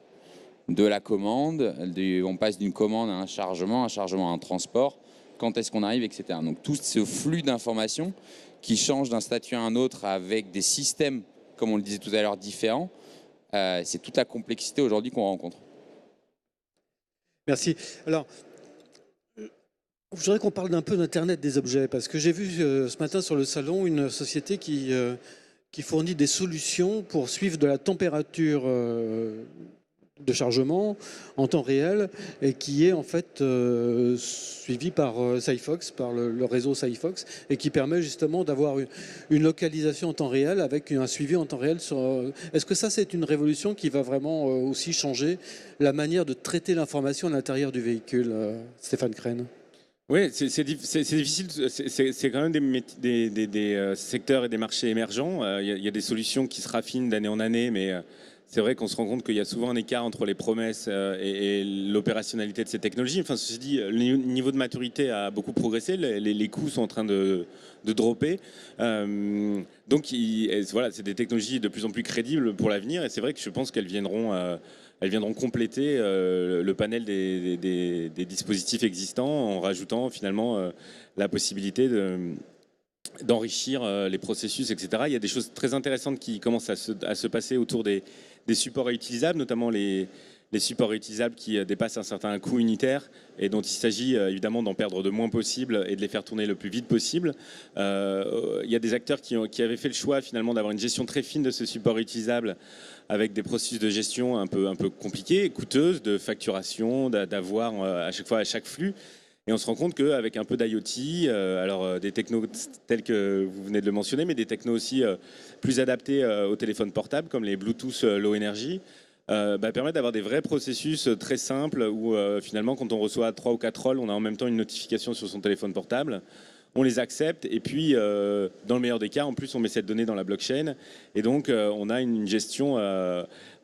de la commande, on passe d'une commande à un chargement à un transport, quand est-ce qu'on arrive, etc. Donc tout ce flux d'informations qui change d'un statut à un autre avec des systèmes, comme on le disait tout à l'heure, différents, c'est toute la complexité aujourd'hui qu'on rencontre. Merci. Alors, je voudrais qu'on parle d'un peu d'Internet des objets, parce que j'ai vu ce matin sur le salon une société qui fournit des solutions pour suivre de la température de chargement en temps réel et qui est en fait suivi par Sigfox, par le réseau Sigfox, et qui permet justement d'avoir une localisation en temps réel avec un suivi en temps réel. Est-ce que ça, c'est une révolution qui va vraiment aussi changer la manière de traiter l'information à l'intérieur du véhicule, Stéphane Crène? Oui, c'est difficile. C'est quand même des secteurs et des marchés émergents. Il y a des solutions qui se raffinent d'année en année, mais c'est vrai qu'on se rend compte qu'il y a souvent un écart entre les promesses et l'opérationnalité de ces technologies. Enfin, ceci dit, le niveau de maturité a beaucoup progressé. Les coûts sont en train de dropper. Donc, voilà, c'est des technologies de plus en plus crédibles pour l'avenir. Et c'est vrai que je pense qu'elles viendront compléter le panel des dispositifs existants en rajoutant finalement la possibilité d'enrichir les processus, etc. Il y a des choses très intéressantes qui commencent à se passer autour des supports réutilisables, notamment les supports réutilisables qui dépassent un certain coût unitaire et dont il s'agit évidemment d'en perdre le moins possible et de les faire tourner le plus vite possible. Il y a des acteurs qui avaient fait le choix finalement d'avoir une gestion très fine de ce support réutilisable avec des processus de gestion un peu compliqués, coûteuses, de facturation, d'avoir à chaque fois à chaque flux. Et on se rend compte qu'avec un peu d'IoT, alors des technos tels que vous venez de le mentionner, mais des technos aussi plus adaptés aux téléphones portables, comme les Bluetooth Low Energy, permettent d'avoir des vrais processus très simples où finalement, quand on reçoit 3 ou 4 rôles, on a en même temps une notification sur son téléphone portable. On les accepte et puis, dans le meilleur des cas, en plus, on met cette donnée dans la blockchain. Et donc, on a une gestion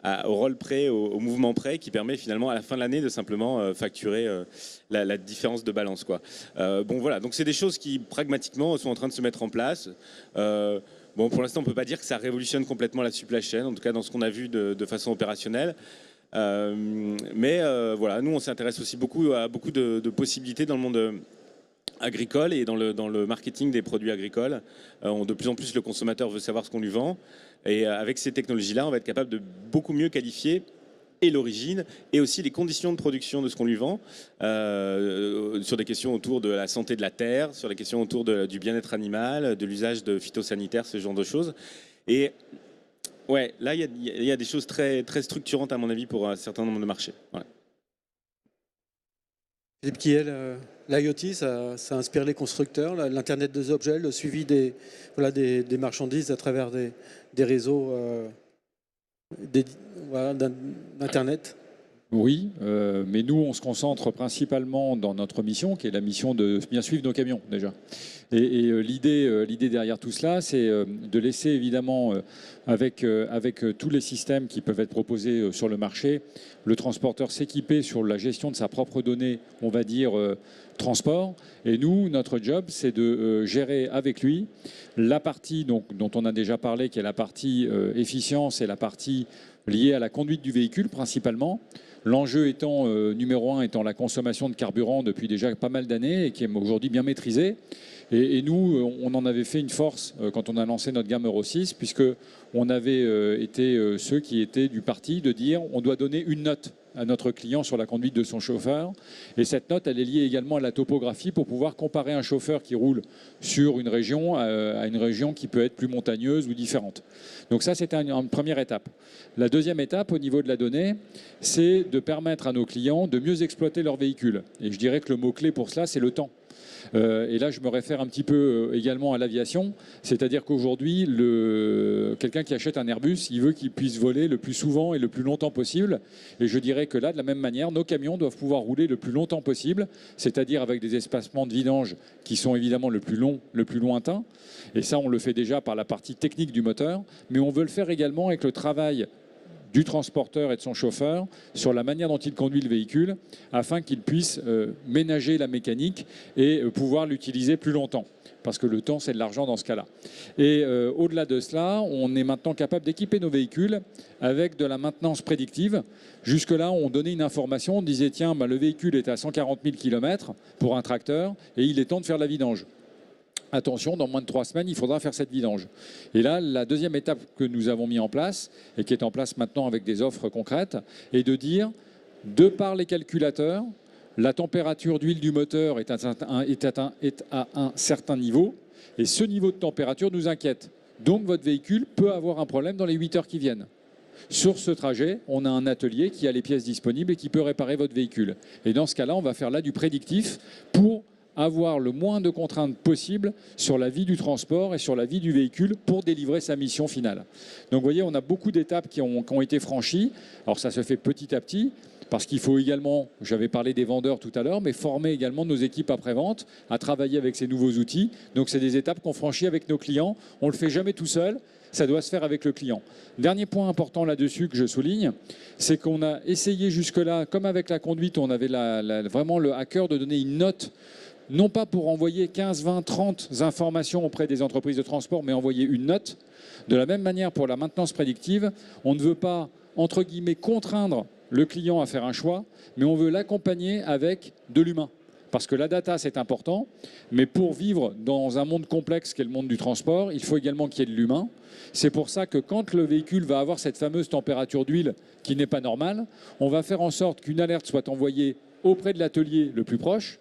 au rôle près, au mouvement près, qui permet finalement à la fin de l'année de simplement facturer la différence de balance, quoi. Bon, voilà. Donc, c'est des choses qui, pragmatiquement, sont en train de se mettre en place. Bon, pour l'instant, on ne peut pas dire que ça révolutionne complètement la supply chain, en tout cas dans ce qu'on a vu de façon opérationnelle. Mais voilà, nous, on s'intéresse aussi à beaucoup de possibilités dans le monde agricole et dans le marketing des produits agricoles. De plus en plus, le consommateur veut savoir ce qu'on lui vend. Et avec ces technologies-là, on va être capable de beaucoup mieux qualifier et l'origine et aussi les conditions de production de ce qu'on lui vend, sur des questions autour de la santé de la terre, sur des questions autour du bien-être animal, de l'usage de phytosanitaires, ce genre de choses. Et ouais, là, il y a des choses très, très structurantes, à mon avis, pour un certain nombre de marchés. Voilà. Philippe Kiel, l'IoT, ça inspire les constructeurs, l'Internet des objets, le suivi des marchandises à travers des réseaux d'Internet. Oui, mais nous, on se concentre principalement dans notre mission, qui est la mission de bien suivre nos camions, déjà. Et l'idée derrière tout cela, c'est de laisser, évidemment, avec tous les systèmes qui peuvent être proposés sur le marché, le transporteur s'équiper sur la gestion de sa propre donnée, on va dire, transport. Et nous, notre job, c'est de gérer avec lui la partie dont on a déjà parlé, qui est la partie efficience et la partie liée à la conduite du véhicule, principalement. L'enjeu étant, numéro 1, étant la consommation de carburant depuis déjà pas mal d'années et qui est aujourd'hui bien maîtrisée. Et nous, on en avait fait une force quand on a lancé notre gamme Euro 6, puisqu'on avait été ceux qui étaient du parti de dire on doit donner une note à notre client sur la conduite de son chauffeur. Et cette note, elle est liée également à la topographie pour pouvoir comparer un chauffeur qui roule sur une région à une région qui peut être plus montagneuse ou différente. Donc ça, c'était une première étape. La deuxième étape, au niveau de la donnée, c'est de permettre à nos clients de mieux exploiter leur véhicule. Et je dirais que le mot-clé pour cela, c'est le temps. Et là, je me réfère un petit peu également à l'aviation, c'est-à-dire qu'aujourd'hui, quelqu'un qui achète un Airbus, il veut qu'il puisse voler le plus souvent et le plus longtemps possible. Et je dirais que là, de la même manière, nos camions doivent pouvoir rouler le plus longtemps possible, c'est-à-dire avec des espacements de vidange qui sont évidemment le plus long, le plus lointain. Et ça, on le fait déjà par la partie technique du moteur, mais on veut le faire également avec le travail du transporteur et de son chauffeur sur la manière dont il conduit le véhicule afin qu'il puisse ménager la mécanique et pouvoir l'utiliser plus longtemps. Parce que le temps, c'est de l'argent dans ce cas-là. Et au-delà de cela, on est maintenant capable d'équiper nos véhicules avec de la maintenance prédictive. Jusque-là, on donnait une information, on disait tiens, le véhicule est à 140 000 km pour un tracteur et il est temps de faire la vidange. Attention, dans moins de 3 semaines, il faudra faire cette vidange. Et là, la deuxième étape que nous avons mis en place, et qui est en place maintenant avec des offres concrètes, est de dire, de par les calculateurs, la température d'huile du moteur est à un certain niveau, et ce niveau de température nous inquiète. Donc votre véhicule peut avoir un problème dans les 8 heures qui viennent. Sur ce trajet, on a un atelier qui a les pièces disponibles et qui peut réparer votre véhicule. Et dans ce cas-là, on va faire là du prédictif pour avoir le moins de contraintes possible sur la vie du transport et sur la vie du véhicule pour délivrer sa mission finale. Donc vous voyez, on a beaucoup d'étapes qui ont été franchies. Alors ça se fait petit à petit, parce qu'il faut également, j'avais parlé des vendeurs tout à l'heure, mais former également nos équipes après-vente à travailler avec ces nouveaux outils. Donc c'est des étapes qu'on franchit avec nos clients. On ne le fait jamais tout seul, ça doit se faire avec le client. Dernier point important là-dessus que je souligne, c'est qu'on a essayé jusque-là, comme avec la conduite, on avait vraiment le à cœur de donner une note, non pas pour envoyer 15, 20, 30 informations auprès des entreprises de transport, mais envoyer une note. De la même manière, pour la maintenance prédictive, on ne veut pas, entre guillemets, contraindre le client à faire un choix, mais on veut l'accompagner avec de l'humain. Parce que la data, c'est important, mais pour vivre dans un monde complexe qu'est le monde du transport, il faut également qu'il y ait de l'humain. C'est pour ça que quand le véhicule va avoir cette fameuse température d'huile qui n'est pas normale, on va faire en sorte qu'une alerte soit envoyée auprès de l'atelier le plus proche,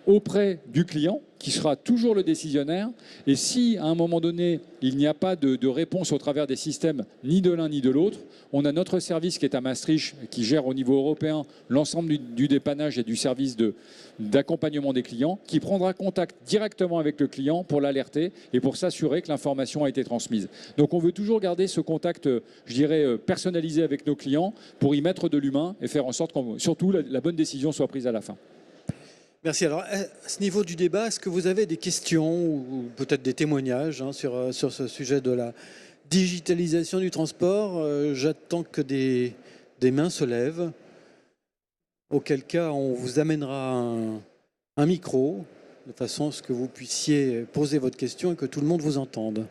auprès du client, qui sera toujours le décisionnaire. Et si, à un moment donné, il n'y a pas de réponse au travers des systèmes ni de l'un ni de l'autre, on a notre service qui est à Maastricht, qui gère au niveau européen l'ensemble du dépannage et du service d'accompagnement des clients, qui prendra contact directement avec le client pour l'alerter et pour s'assurer que l'information a été transmise. Donc on veut toujours garder ce contact, je dirais, personnalisé avec nos clients pour y mettre de l'humain et faire en sorte que surtout la bonne décision soit prise à la fin. Merci. Alors, à ce niveau du débat, est-ce que vous avez des questions ou peut-être des témoignages sur ce sujet de la digitalisation du transport? J'attends que des mains se lèvent, auquel cas on vous amènera un micro, de façon à ce que vous puissiez poser votre question et que tout le monde vous entende.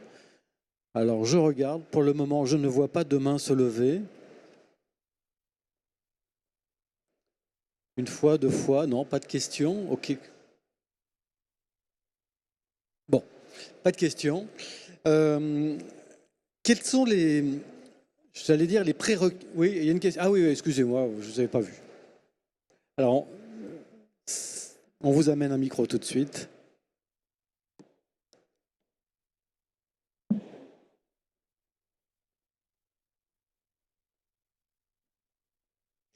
Alors, je regarde. Pour le moment, je ne vois pas de mains se lever. Une fois, 2 fois, non, pas de questions. Ok. Bon, pas de questions. Quels sont j'allais dire les prérequis? Oui, il y a une question. Ah oui, excusez-moi, je ne vous avais pas vu. Alors, on vous amène un micro tout de suite. Je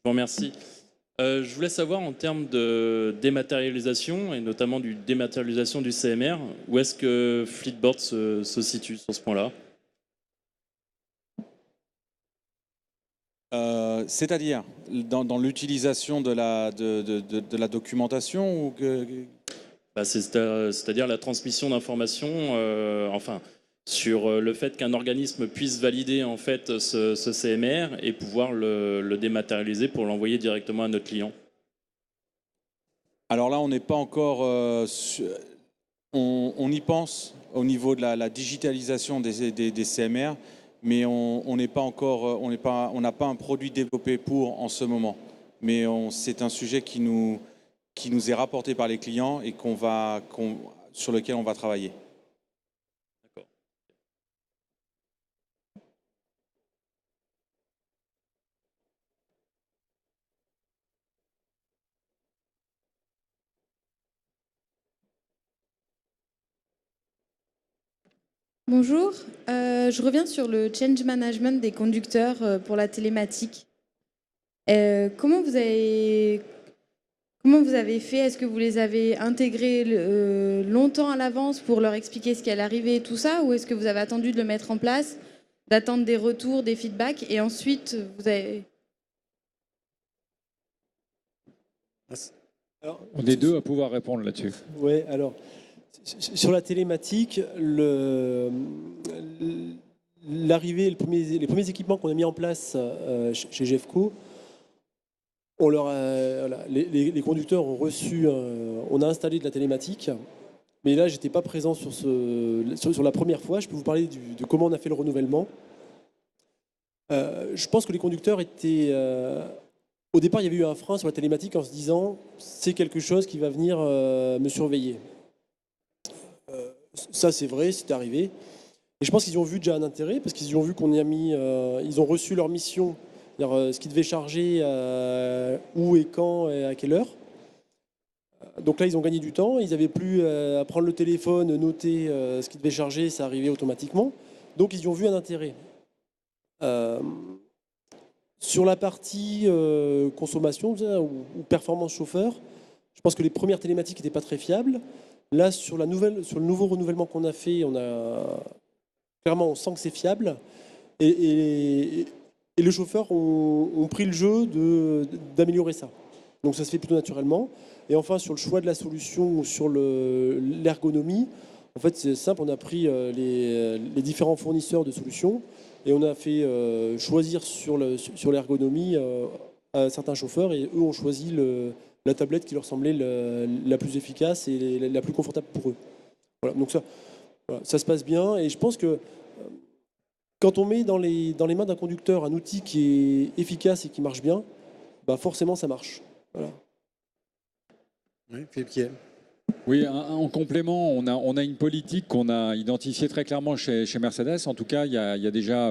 vous remercie. Je voulais savoir en termes de dématérialisation et notamment du dématérialisation du CMR, où est-ce que Fleetboard se situe sur ce point-là? C'est-à-dire dans l'utilisation de la documentation ou c'est-à-dire la transmission d'informations, sur le fait qu'un organisme puisse valider en fait ce CMR et pouvoir le dématérialiser pour l'envoyer directement à notre client. Alors là, on n'est pas encore... on y pense au niveau de la digitalisation des CMR, mais on n'est pas encore... on n'a pas un produit développé pour en ce moment. Mais c'est un sujet qui nous est rapporté par les clients et sur lequel on va travailler. Bonjour, je reviens sur le change management des conducteurs pour la télématique. Comment vous avez fait? Est-ce que vous les avez intégrés longtemps à l'avance pour leur expliquer ce qui allait arriver et tout ça? Ou est-ce que vous avez attendu de le mettre en place, d'attendre des retours, des feedbacks et ensuite vous avez... Alors, on est deux à pouvoir répondre là-dessus. Oui, alors... Sur la télématique, l'arrivée, les premiers équipements qu'on a mis en place chez GEFCO, les conducteurs ont reçu, on a installé de la télématique. Mais là, j'étais pas présent sur la première fois. Je peux vous parler de comment on a fait le renouvellement. Je pense que les conducteurs étaient... au départ, il y avait eu un frein sur la télématique en se disant c'est quelque chose qui va venir me surveiller. Ça, c'est vrai, c'est arrivé. Et je pense qu'ils ont vu déjà un intérêt parce qu'ils ont vu qu'on y a mis... ils ont reçu leur mission, ce qu'ils devaient charger, où et quand et à quelle heure. Donc là, ils ont gagné du temps. Ils n'avaient plus à prendre le téléphone, noter ce qu'ils devaient charger, ça arrivait automatiquement. Donc, ils y ont vu un intérêt. Sur la partie consommation ou performance chauffeur, je pense que les premières télématiques n'étaient pas très fiables. Là, sur le nouveau renouvellement qu'on a fait, clairement, on sent que c'est fiable. Et les chauffeurs ont pris le jeu d'améliorer ça. Donc ça se fait plutôt naturellement. Et enfin, sur le choix de la solution ou sur l'ergonomie, en fait, c'est simple, on a pris les différents fournisseurs de solutions et on a fait choisir sur l'ergonomie à certains chauffeurs et eux ont choisi la tablette qui leur semblait la plus efficace et la plus confortable pour eux. Voilà, donc ça se passe bien et je pense que quand on met dans les mains d'un conducteur un outil qui est efficace et qui marche bien, bah forcément ça marche. Voilà. Oui, Philippe Quier. Oui, en complément, on a une politique qu'on a identifiée très clairement chez Mercedes. En tout cas, il y a déjà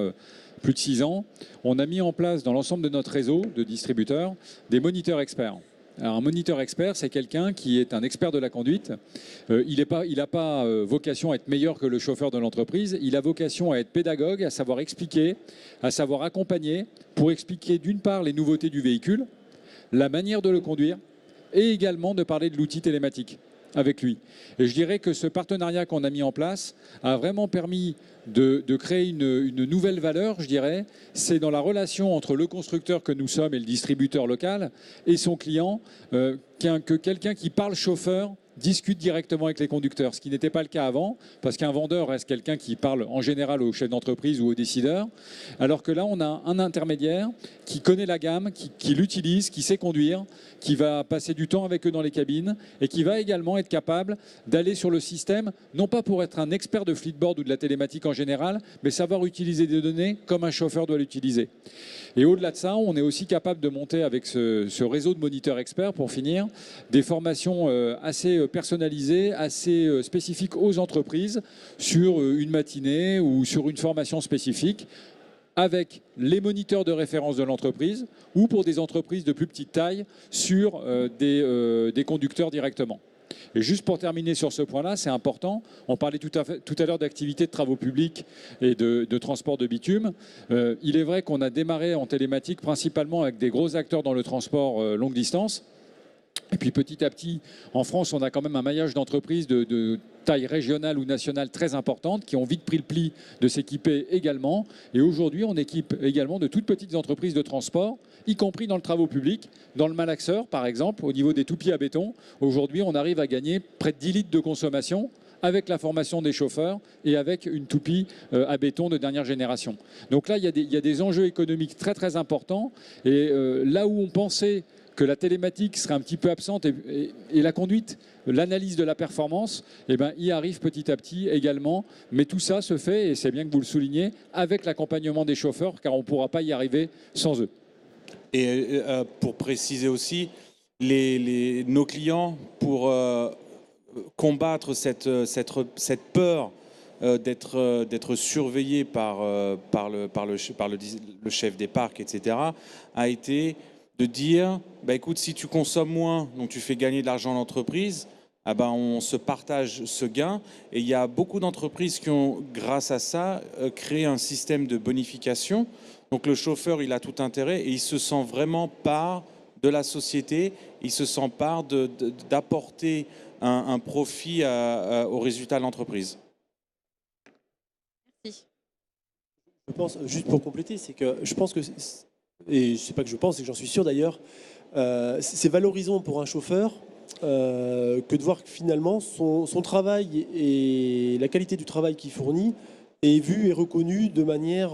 plus de 6 ans. On a mis en place dans l'ensemble de notre réseau de distributeurs des moniteurs experts. Alors, un moniteur expert, c'est quelqu'un qui est un expert de la conduite. Il n'a pas vocation à être meilleur que le chauffeur de l'entreprise. Il a vocation à être pédagogue, à savoir expliquer, à savoir accompagner, pour expliquer d'une part les nouveautés du véhicule, la manière de le conduire, et également de parler de l'outil télématique avec lui. Et je dirais que ce partenariat qu'on a mis en place a vraiment permis de créer une nouvelle valeur, je dirais. C'est dans la relation entre le constructeur que nous sommes et le distributeur local et son client, que quelqu'un qui parle chauffeur discute directement avec les conducteurs, ce qui n'était pas le cas avant, parce qu'un vendeur reste quelqu'un qui parle en général au chef d'entreprise ou aux décideurs, alors que là, on a un intermédiaire qui connaît la gamme, qui l'utilise, qui sait conduire, qui va passer du temps avec eux dans les cabines et qui va également être capable d'aller sur le système, non pas pour être un expert de Fleetboard ou de la télématique en général, mais savoir utiliser des données comme un chauffeur doit l'utiliser. Et au-delà de ça, on est aussi capable de monter avec ce réseau de moniteurs experts, pour finir, des formations assez personnalisées, assez spécifiques aux entreprises sur une matinée ou sur une formation spécifique avec les moniteurs de référence de l'entreprise ou pour des entreprises de plus petite taille sur des conducteurs directement. Et juste pour terminer sur ce point-là, c'est important, on parlait tout à l'heure d'activités de travaux publics et de transport de bitume. Il est vrai qu'on a démarré en télématique principalement avec des gros acteurs dans le transport longue distance. Et puis petit à petit, en France, on a quand même un maillage d'entreprises de taille régionale ou nationale très importante qui ont vite pris le pli de s'équiper également. Et aujourd'hui, on équipe également de toutes petites entreprises de transport, y compris dans le travaux public, dans le malaxeur par exemple, au niveau des toupies à béton. Aujourd'hui, on arrive à gagner près de 10 litres de consommation avec la formation des chauffeurs et avec une toupie à béton de dernière génération. Donc là, il y a des enjeux économiques très très importants. Et là où on pensait que la télématique serait un petit peu absente et la conduite, l'analyse de la performance, eh ben, y arrive petit à petit également. Mais tout ça se fait, et c'est bien que vous le soulignez, avec l'accompagnement des chauffeurs, car on ne pourra pas y arriver sans eux. Et pour préciser aussi, nos clients, pour combattre cette peur d'être surveillé par le chef des parcs, etc., a été de dire, bah, écoute, si tu consommes moins, donc tu fais gagner de l'argent à l'entreprise, ah ben, on se partage ce gain. Et il y a beaucoup d'entreprises qui ont, grâce à ça, créé un système de bonification. Donc le chauffeur, il a tout intérêt et il se sent vraiment part de la société, il se sent part d'apporter un profit au résultat de l'entreprise. Merci. Je pense, juste pour compléter, c'est que je pense que, et c'est pas que je pense, c'est que j'en suis sûr d'ailleurs, c'est valorisant pour un chauffeur que de voir que finalement son travail et la qualité du travail qu'il fournit est vu et reconnu de manière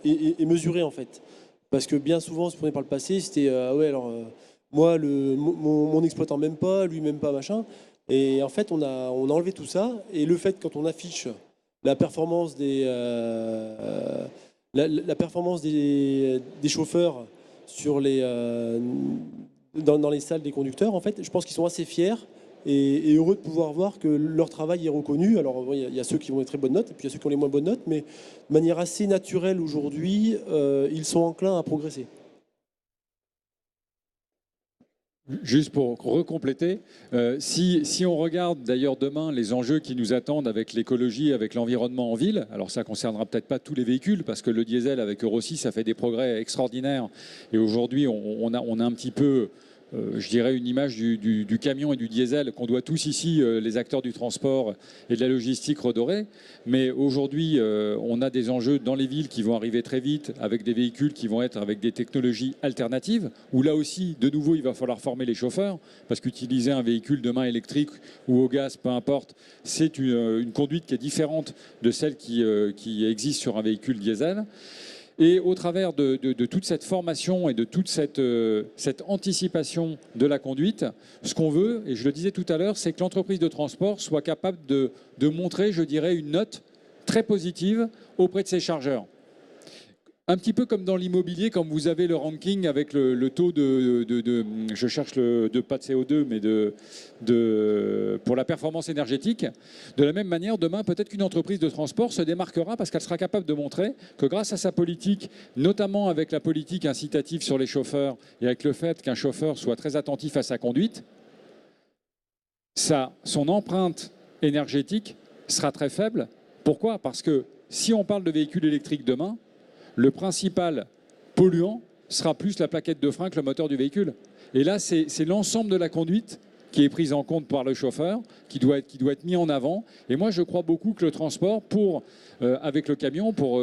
et mesurée en fait. Parce que bien souvent, ce qu'on est par le passé, c'était moi, mon exploitant m'aime pas, lui m'aime pas, machin. Et en fait, on a enlevé tout ça. Et le fait, quand on affiche la performance la performance des chauffeurs sur dans les salles des conducteurs, en fait, je pense qu'ils sont assez fiers et heureux de pouvoir voir que leur travail est reconnu. Alors, il y a ceux qui ont des très bonnes notes, et puis il y a ceux qui ont les moins bonnes notes, mais de manière assez naturelle aujourd'hui, ils sont enclins à progresser. Juste pour recompléter, si on regarde d'ailleurs demain les enjeux qui nous attendent avec l'écologie, avec l'environnement en ville, alors ça ne concernera peut-être pas tous les véhicules, parce que le diesel avec Euro 6, ça fait des progrès extraordinaires. Et aujourd'hui, on a un petit peu, je dirais, une image du camion et du diesel qu'on doit tous ici, les acteurs du transport et de la logistique, redorer. Mais aujourd'hui, on a des enjeux dans les villes qui vont arriver très vite, avec des véhicules qui vont être avec des technologies alternatives, où là aussi, de nouveau, il va falloir former les chauffeurs, parce qu'utiliser un véhicule demain électrique ou au gaz, peu importe, c'est une conduite qui est différente de celle qui existe sur un véhicule diesel. Et au travers de toute cette formation et de toute cette anticipation de la conduite, ce qu'on veut, et je le disais tout à l'heure, c'est que l'entreprise de transport soit capable de montrer, je dirais, une note très positive auprès de ses chargeurs. Un petit peu comme dans l'immobilier, quand vous avez le ranking avec le taux je cherche pas de CO2, mais pour la performance énergétique. De la même manière, demain, peut-être qu'une entreprise de transport se démarquera parce qu'elle sera capable de montrer que grâce à sa politique, notamment avec la politique incitative sur les chauffeurs et avec le fait qu'un chauffeur soit très attentif à sa conduite, son empreinte énergétique sera très faible. Pourquoi ? Parce que si on parle de véhicules électriques demain, le principal polluant sera plus la plaquette de frein que le moteur du véhicule. Et là, c'est l'ensemble de la conduite qui est prise en compte par le chauffeur, qui doit être mis en avant. Et moi, je crois beaucoup que le transport, avec le camion, pour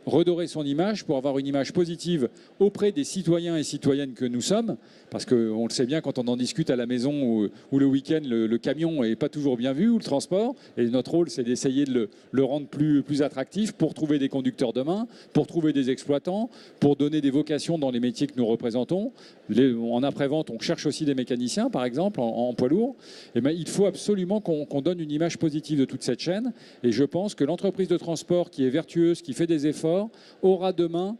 redorer son image, pour avoir une image positive auprès des citoyens et citoyennes que nous sommes, parce qu'on le sait bien quand on en discute à la maison ou le week-end, le camion n'est pas toujours bien vu, ou le transport, et notre rôle c'est d'essayer de le rendre plus attractif pour trouver des conducteurs demain, pour trouver des exploitants, pour donner des vocations dans les métiers que nous représentons. En après-vente, on cherche aussi des mécaniciens, par exemple, en poids lourd. Et bien, il faut absolument qu'on donne une image positive de toute cette chaîne, et je pense que l'entreprise de transport qui est vertueuse, qui fait des efforts, aura demain,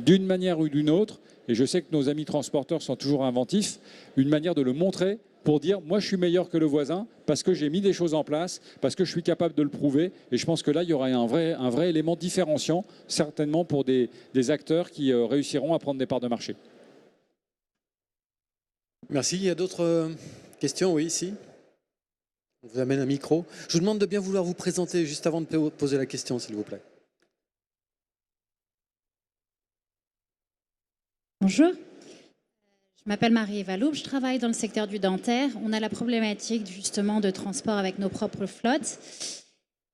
d'une manière ou d'une autre, et je sais que nos amis transporteurs sont toujours inventifs, une manière de le montrer pour dire « moi je suis meilleur que le voisin parce que j'ai mis des choses en place, parce que je suis capable de le prouver ». Et je pense que là, il y aura un vrai élément différenciant, certainement pour des acteurs qui réussiront à prendre des parts de marché. Merci. Il y a d'autres questions? Oui, ici. On vous amène un micro. Je vous demande de bien vouloir vous présenter juste avant de poser la question, s'il vous plaît. Bonjour, je m'appelle Marie-Eva Loub, je travaille dans le secteur du dentaire. On a la problématique justement de transport avec nos propres flottes.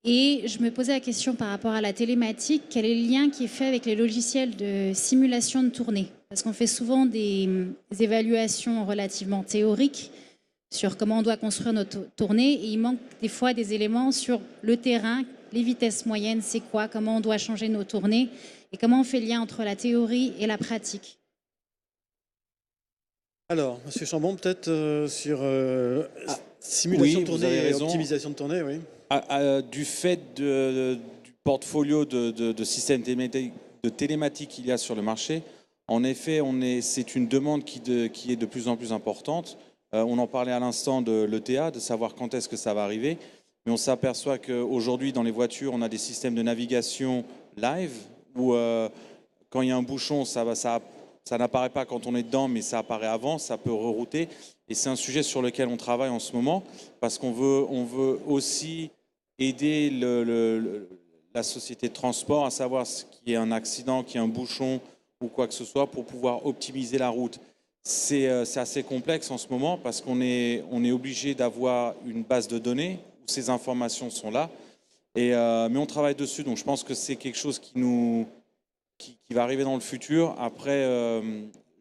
Et je me posais la question par rapport à la télématique, quel est le lien qui est fait avec les logiciels de simulation de tournée? Parce qu'on fait souvent des évaluations relativement théoriques sur comment on doit construire notre tournée et il manque des fois des éléments sur le terrain, les vitesses moyennes, c'est quoi, comment on doit changer nos tournées et comment on fait le lien entre la théorie et la pratique. Alors, Monsieur Chambon, peut-être sur simulation de tournée et optimisation de tournée, oui. Du fait du portfolio de systèmes télématiques qu'il y a sur le marché, en effet, c'est une demande qui est de plus en plus importante. On en parlait à l'instant de l'ETA, de savoir quand est-ce que ça va arriver. Mais on s'aperçoit qu'aujourd'hui, dans les voitures, on a des systèmes de navigation live où quand il y a un bouchon, ça n'apparaît pas quand on est dedans, mais ça apparaît avant, ça peut rerouter. Et c'est un sujet sur lequel on travaille en ce moment parce qu'on veut aussi aider la société de transport à savoir qu'il y a un accident, qu'il y a un bouchon ou quoi que ce soit pour pouvoir optimiser la route. C'est assez complexe en ce moment parce qu'on est obligé d'avoir une base de données où ces informations sont là. Mais on travaille dessus, donc je pense que c'est quelque chose qui va arriver dans le futur. Après,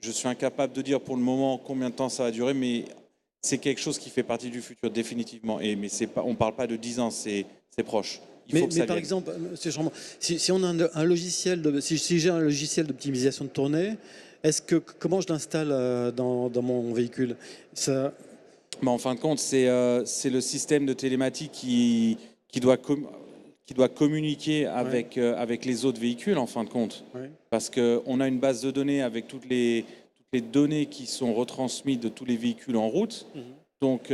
je suis incapable de dire pour le moment combien de temps ça va durer, mais c'est quelque chose qui fait partie du futur définitivement. Mais on ne parle pas de 10 ans, c'est proche. il faut que ça par vienne. exemple, monsieur Chambon, si on a un logiciel, si j'ai un logiciel d'optimisation de tournée, comment je l'installe dans mon véhicule? Ça, Mais en fin de compte, c'est le système de télématique qui doit communiquer avec les autres véhicules, en fin de compte. ouais. Parce qu'on a une base de données avec toutes les données qui sont retransmises de tous les véhicules en route. Donc,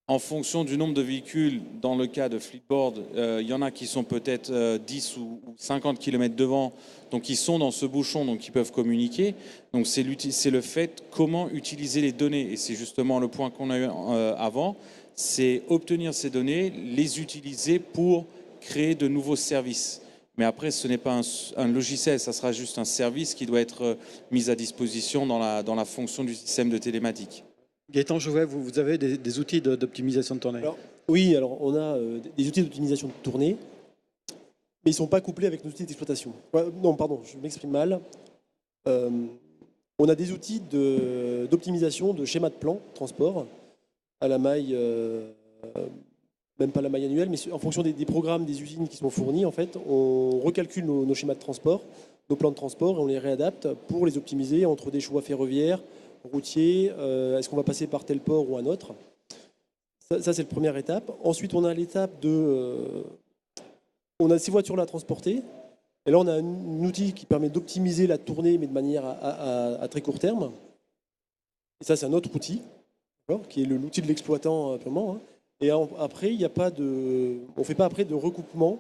en fonction du nombre de véhicules, dans le cas de Flipboard, il y en a qui sont peut-être 10 ou 50 km devant, donc ils sont dans ce bouchon, donc ils peuvent communiquer. Donc c'est le fait comment utiliser les données. Et c'est justement le point qu'on a eu avant, c'est obtenir ces données, les utiliser pour créer de nouveaux services. Mais après, ce n'est pas un logiciel, ça sera juste un service qui doit être mis à disposition dans la fonction du système de télématique. Gaëtan Jouvet, vous avez des outils d'optimisation de tournée? Oui, alors on a des outils d'optimisation de tournée, mais ils ne sont pas couplés avec nos outils d'exploitation. Non, pardon, je m'exprime mal. On a des outils d'optimisation de schéma de plan transport à la maille, même pas la maille annuelle, mais en fonction des programmes des usines qui sont fournis, en fait, on recalcule nos schémas de transport, nos plans de transport, et on les réadapte pour les optimiser entre des choix ferroviaires, routiers, est-ce qu'on va passer par tel port ou un autre. Ça c'est la première étape. Ensuite, on a l'étape on a ces voitures-là à transporter. Et là, on a un outil qui permet d'optimiser la tournée, mais de manière à très court terme. Et ça, c'est un autre outil, qui est l'outil de l'exploitant purement. Et après, il n'y a pas on ne fait pas après de recoupement.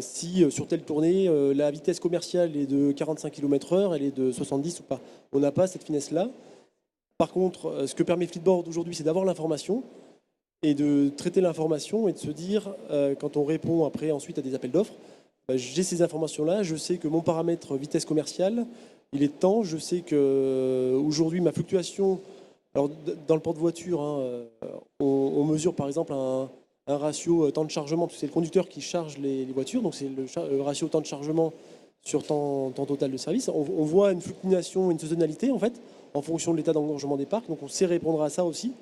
Si sur telle tournée, la vitesse commerciale est de 45 km/h, elle est de 70 ou pas. On n'a pas cette finesse-là. Par contre, ce que permet Flipboard aujourd'hui, c'est d'avoir l'information et de traiter l'information et de se dire, quand on répond après ensuite à des appels d'offres, j'ai ces informations-là, je sais que mon paramètre vitesse commerciale, il est de temps, je sais que aujourd'hui ma fluctuation, alors dans le porte-voiture, on mesure par exemple un ratio temps de chargement, parce que c'est le conducteur qui charge les voitures, donc c'est le ratio temps de chargement sur temps total de service. On voit une fluctuation, une saisonnalité en fait, en fonction de l'état d'engorgement des parcs, donc on sait répondre à ça aussi,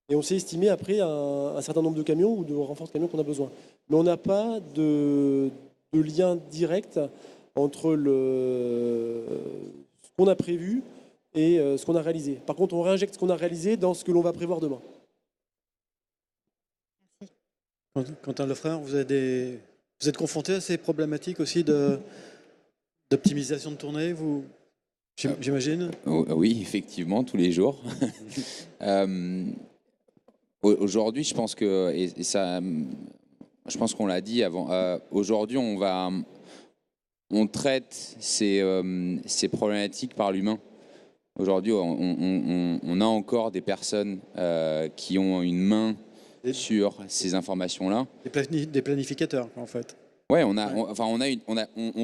et on sait estimer après un certain nombre de camions ou de renforts de camions qu'on a besoin. Mais on n'a pas de lien direct entre ce qu'on a prévu et ce qu'on a réalisé. Par contre, on réinjecte ce qu'on a réalisé dans ce que l'on va prévoir demain. Quentin Lefrère, vous êtes confronté à ces problématiques aussi d'optimisation de tournée, j'imagine? Oui, effectivement, tous les jours. Aujourd'hui, je pense que, et ça, je pense qu'on l'a dit avant, aujourd'hui, on traite ces problématiques par l'humain. Aujourd'hui, on a encore des personnes qui ont une main sur ces informations-là. Des planificateurs, en fait. Ouais, on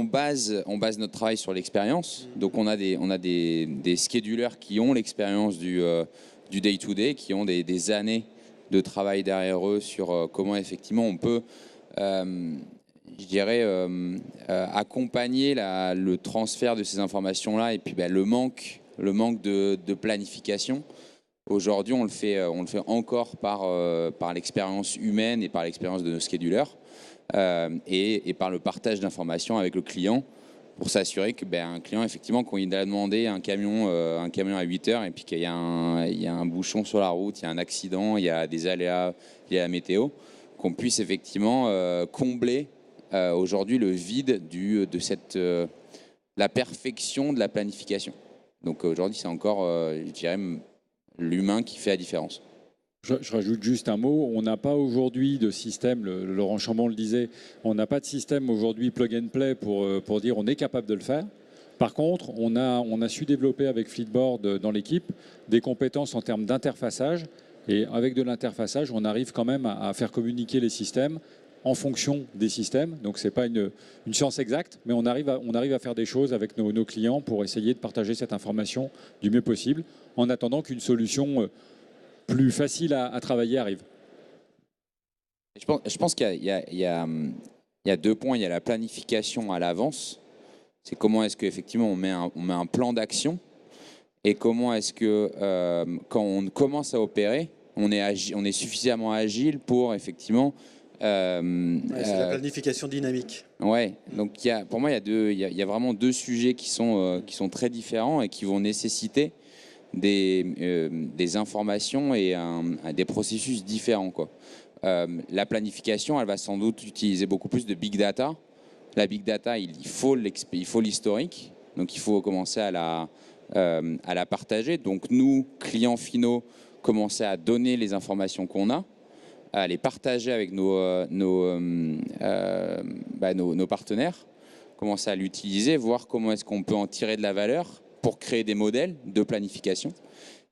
base notre travail sur l'expérience. Donc on a des schedulers qui ont l'expérience du day-to-day, qui ont des années de travail derrière eux sur comment effectivement on peut, je dirais, accompagner le transfert de ces informations-là et puis le manque de planification. Aujourd'hui, on le fait encore par l'expérience humaine et par l'expérience de nos schedulers et par le partage d'informations avec le client pour s'assurer que un client, effectivement, quand il a demandé un camion à 8 heures et puis qu'il y a un bouchon sur la route, il y a un accident, il y a des aléas liés à la météo, qu'on puisse effectivement combler aujourd'hui le vide de la perfection de la planification. Donc aujourd'hui, c'est encore, je dirais, l'humain qui fait la différence. Je rajoute juste un mot. On n'a pas aujourd'hui de système, Laurent Chambon le disait, on n'a pas de système aujourd'hui plug and play pour dire on est capable de le faire. Par contre, on a su développer avec Flipboard dans l'équipe des compétences en termes d'interfaçage. Et avec de l'interfaçage, on arrive quand même à faire communiquer les systèmes en fonction des systèmes. Donc ce n'est pas une science exacte, mais on arrive à faire des choses avec nos clients pour essayer de partager cette information du mieux possible, en attendant qu'une solution plus facile à travailler arrive. Je pense qu'il y a 2 points. Il y a la planification à l'avance. C'est comment est-ce qu'effectivement on met un plan d'action et comment est-ce que quand on commence à opérer, on est suffisamment agile pour effectivement C'est la planification dynamique. Ouais, donc pour moi, il y a vraiment deux sujets qui sont très différents et qui vont nécessiter des informations et des processus différents, quoi. La planification, elle va sans doute utiliser beaucoup plus de big data. La big data, il faut l'historique, donc il faut commencer à la partager. Donc nous, clients finaux, commencer à donner les informations qu'on a, à les partager avec nos partenaires, commencer à l'utiliser, voir comment est-ce qu'on peut en tirer de la valeur pour créer des modèles de planification.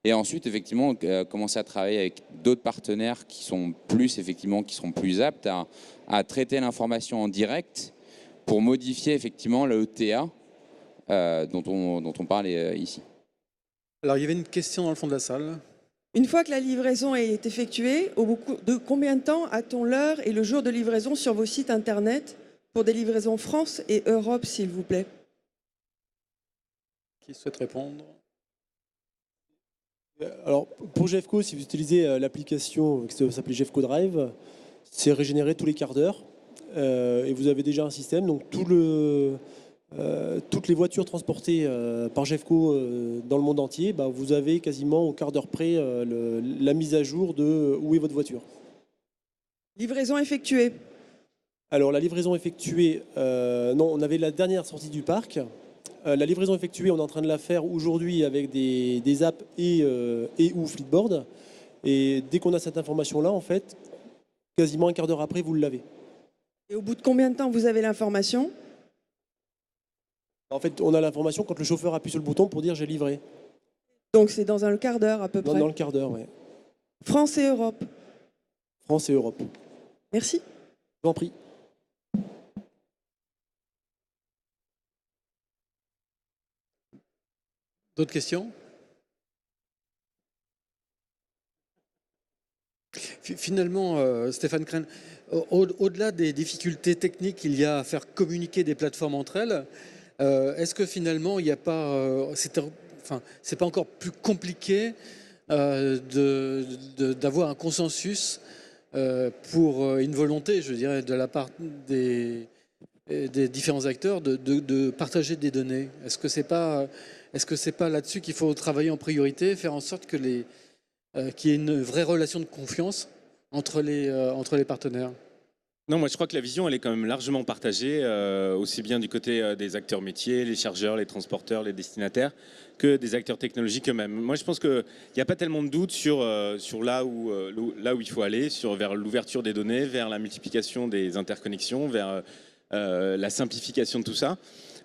Et ensuite, effectivement, commencer à travailler avec d'autres partenaires qui seront plus aptes à traiter l'information en direct pour modifier effectivement le ETA dont on parlait ici. Alors, il y avait une question dans le fond de la salle. Une fois que la livraison est effectuée, au bout de combien de temps a-t-on l'heure et le jour de livraison sur vos sites internet pour des livraisons France et Europe, s'il vous plaît? Qui souhaite répondre? Alors, pour GEFCO, si vous utilisez l'application qui s'appelle GEFCO Drive, c'est régénéré tous les quarts d'heure. Et vous avez déjà un système, donc toutes les voitures transportées par GEFCO dans le monde entier, vous avez quasiment au quart d'heure près la mise à jour de où est votre voiture. Livraison effectuée. Alors la livraison effectuée, non, on avait la dernière sortie du parc. La livraison effectuée, on est en train de la faire aujourd'hui avec des apps et ou Flipboard. Et dès qu'on a cette information-là, en fait, quasiment un quart d'heure après, vous l'avez. Et au bout de combien de temps vous avez l'information? En fait, on a l'information quand le chauffeur appuie sur le bouton pour dire j'ai livré. Donc c'est dans un quart d'heure à peu près? Dans le quart d'heure, oui. France et Europe. France et Europe. Merci. Je vous en prie. D'autres questions? Finalement, Stéphane Crène, au-delà des difficultés techniques qu'il y a à faire communiquer des plateformes entre elles, est-ce que finalement, il n'y a pas, c'est pas encore plus compliqué d'avoir un consensus pour une volonté, je dirais, de la part des différents acteurs de partager des données? Est-ce que c'est pas là-dessus qu'il faut travailler en priorité, faire en sorte que qu'il y ait une vraie relation de confiance entre les partenaires? Non, moi je crois que la vision elle est quand même largement partagée, aussi bien du côté des acteurs métiers, les chargeurs, les transporteurs, les destinataires, que des acteurs technologiques eux-mêmes. Moi je pense qu'il n'y a pas tellement de doute sur là où il faut aller, vers l'ouverture des données, vers la multiplication des interconnexions, vers la simplification de tout ça.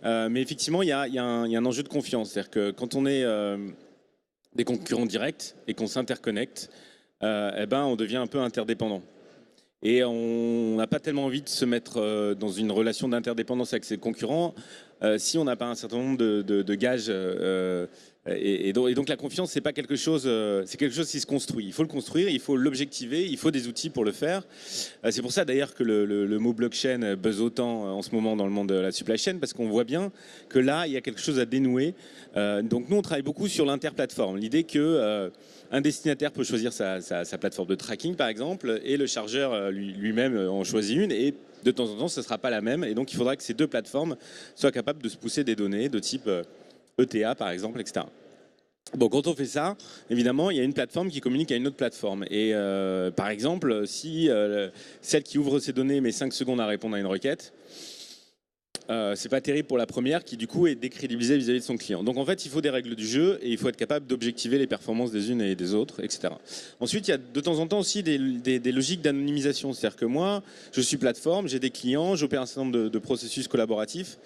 Mais effectivement, il y a un enjeu de confiance. C'est-à-dire que quand on est des concurrents directs et qu'on s'interconnecte, on devient un peu interdépendant. Et on n'a pas tellement envie de se mettre dans une relation d'interdépendance avec ses concurrents si on n'a pas un certain nombre de gages. Et donc la confiance, c'est pas quelque chose, c'est quelque chose qui se construit. Il faut le construire, il faut l'objectiver, il faut des outils pour le faire. C'est pour ça d'ailleurs que le mot blockchain buzz autant en ce moment dans le monde de la supply chain, parce qu'on voit bien que là, il y a quelque chose à dénouer. Donc nous, on travaille beaucoup sur l'interplateforme. L'idée que un destinataire peut choisir sa plateforme de tracking, par exemple, et le chargeur lui-même en choisit une, et de temps en temps, ce ne sera pas la même. Et donc, il faudra que ces deux plateformes soient capables de se pousser des données de type ETA, par exemple, etc. Bon, quand on fait ça, évidemment, il y a une plateforme qui communique à une autre plateforme. Et par exemple, si celle qui ouvre ces données met 5 secondes à répondre à une requête, c'est pas terrible pour la première qui du coup est décrédibilisée vis-à-vis de son client. Donc en fait il faut des règles du jeu et il faut être capable d'objectiver les performances des unes et des autres, etc. Ensuite il y a de temps en temps aussi des logiques d'anonymisation. C'est-à-dire que moi je suis plateforme, j'ai des clients, j'opère un certain nombre de processus collaboratifs.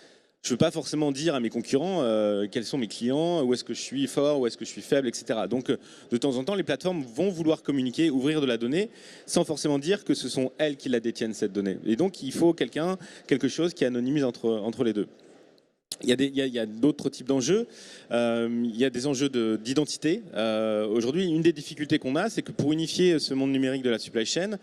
Je ne veux pas forcément dire à mes concurrents quels sont mes clients, où est-ce que je suis fort, où est-ce que je suis faible, etc. Donc, de temps en temps, les plateformes vont vouloir communiquer, ouvrir de la donnée, sans forcément dire que ce sont elles qui la détiennent, cette donnée. Et donc, il faut quelque chose qui anonymise entre les deux. Il y a d'autres types d'enjeux. Il y a des enjeux d'identité. Aujourd'hui, une des difficultés qu'on a, c'est que pour unifier ce monde numérique de la supply chain,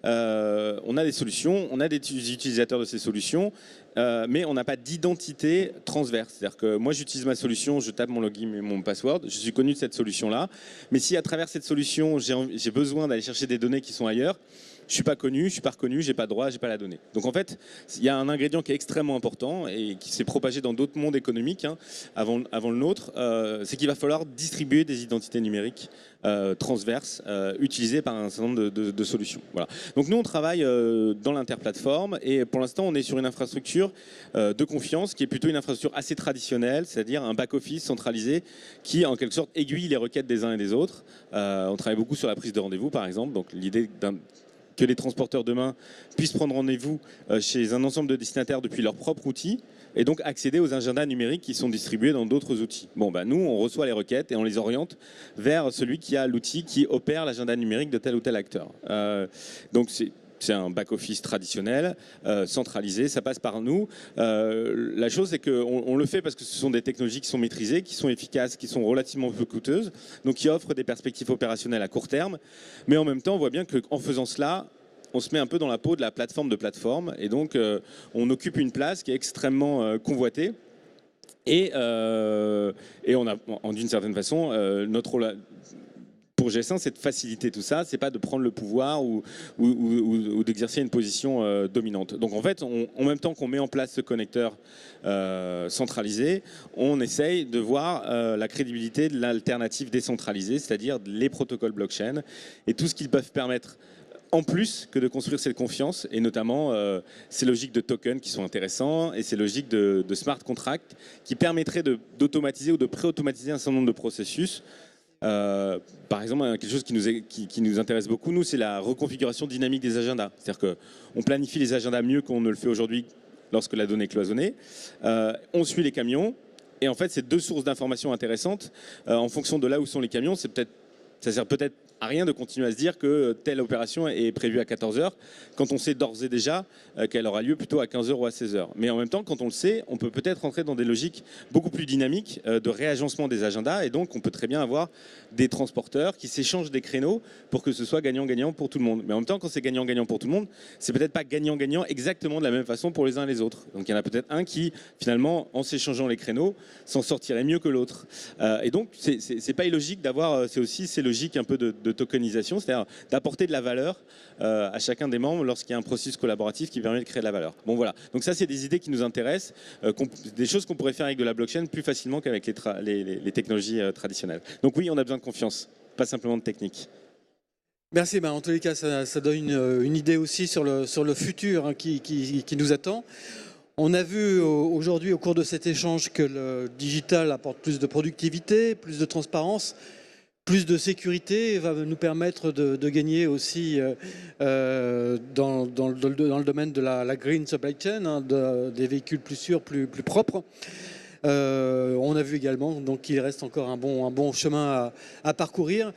on a des solutions, on a des utilisateurs de ces solutions, mais on n'a pas d'identité transverse. C'est-à-dire que moi, j'utilise ma solution, je tape mon login et mon password, je suis connu de cette solution-là. Mais si à travers cette solution, j'ai besoin d'aller chercher des données qui sont ailleurs, je suis pas connu, je suis pas reconnu, j'ai pas de droit, j'ai pas la donnée. Donc en fait, il y a un ingrédient qui est extrêmement important et qui s'est propagé dans d'autres mondes économiques avant le nôtre, c'est qu'il va falloir distribuer des identités numériques transverses utilisées par un certain nombre de solutions. Voilà. Donc nous on travaille dans l'interplateforme et pour l'instant on est sur une infrastructure de confiance qui est plutôt une infrastructure assez traditionnelle, c'est-à-dire un back-office centralisé qui en quelque sorte aiguille les requêtes des uns et des autres. On travaille beaucoup sur la prise de rendez-vous par exemple, donc l'idée que les transporteurs demain puissent prendre rendez-vous chez un ensemble de destinataires depuis leur propre outil et donc accéder aux agendas numériques qui sont distribués dans d'autres outils. Bon, nous, on reçoit les requêtes et on les oriente vers celui qui a l'outil qui opère l'agenda numérique de tel ou tel acteur. Donc, c'est un back-office traditionnel, centralisé, ça passe par nous. La chose, c'est qu'on le fait parce que ce sont des technologies qui sont maîtrisées, qui sont efficaces, qui sont relativement peu coûteuses, donc qui offrent des perspectives opérationnelles à court terme. Mais en même temps, on voit bien qu'en faisant cela, on se met un peu dans la peau de la plateforme de plateforme, et donc on occupe une place qui est extrêmement convoitée. Et on a, d'une certaine façon, notre rôle pour GS1, c'est de faciliter tout ça, c'est pas de prendre le pouvoir ou d'exercer une position dominante. Donc en fait, en même temps qu'on met en place ce connecteur centralisé, on essaye de voir la crédibilité de l'alternative décentralisée, c'est-à-dire les protocoles blockchain et tout ce qu'ils peuvent permettre en plus que de construire cette confiance, et notamment ces logiques de tokens qui sont intéressants et ces logiques de smart contracts qui permettraient d'automatiser ou de pré-automatiser un certain nombre de processus. Par exemple, quelque chose qui nous intéresse beaucoup, nous, c'est la reconfiguration dynamique des agendas. C'est-à-dire qu'on planifie les agendas mieux qu'on ne le fait aujourd'hui lorsque la donnée est cloisonnée. On suit les camions, et en fait, c'est deux sources d'informations intéressantes. En fonction de là où sont les camions, ça sert peut-être à rien de continuer à se dire que telle opération est prévue à 14h, quand on sait d'ores et déjà qu'elle aura lieu plutôt à 15h ou à 16h. Mais en même temps, quand on le sait, on peut peut-être rentrer dans des logiques beaucoup plus dynamiques de réagencement des agendas, et donc on peut très bien avoir des transporteurs qui s'échangent des créneaux pour que ce soit gagnant-gagnant pour tout le monde. Mais en même temps, quand c'est gagnant-gagnant pour tout le monde, c'est peut-être pas gagnant-gagnant exactement de la même façon pour les uns et les autres. Donc il y en a peut-être un qui, finalement, en s'échangeant les créneaux, s'en sortirait mieux que l'autre. Et donc, c'est pas illogique d'avoir, c'est aussi ces logiques un peu de tokenisation, c'est-à-dire d'apporter de la valeur à chacun des membres lorsqu'il y a un processus collaboratif qui permet de créer de la valeur. Bon voilà, donc ça c'est des idées qui nous intéressent, des choses qu'on pourrait faire avec de la blockchain plus facilement qu'avec les technologies traditionnelles. Donc oui, on a besoin de confiance, pas simplement de technique. Merci, en tous les cas ça donne une idée aussi sur le futur qui nous attend. On a vu aujourd'hui au cours de cet échange que le digital apporte plus de productivité, plus de transparence, plus de sécurité, va nous permettre de gagner aussi dans le domaine de la green supply chain, des véhicules plus sûrs, plus propres. On a vu également qu'il reste encore un bon chemin à parcourir.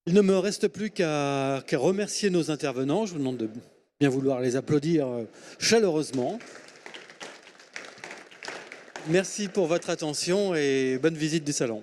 Il ne me reste plus qu'à remercier nos intervenants. Je vous demande de bien vouloir les applaudir chaleureusement. Merci pour votre attention et bonne visite du salon.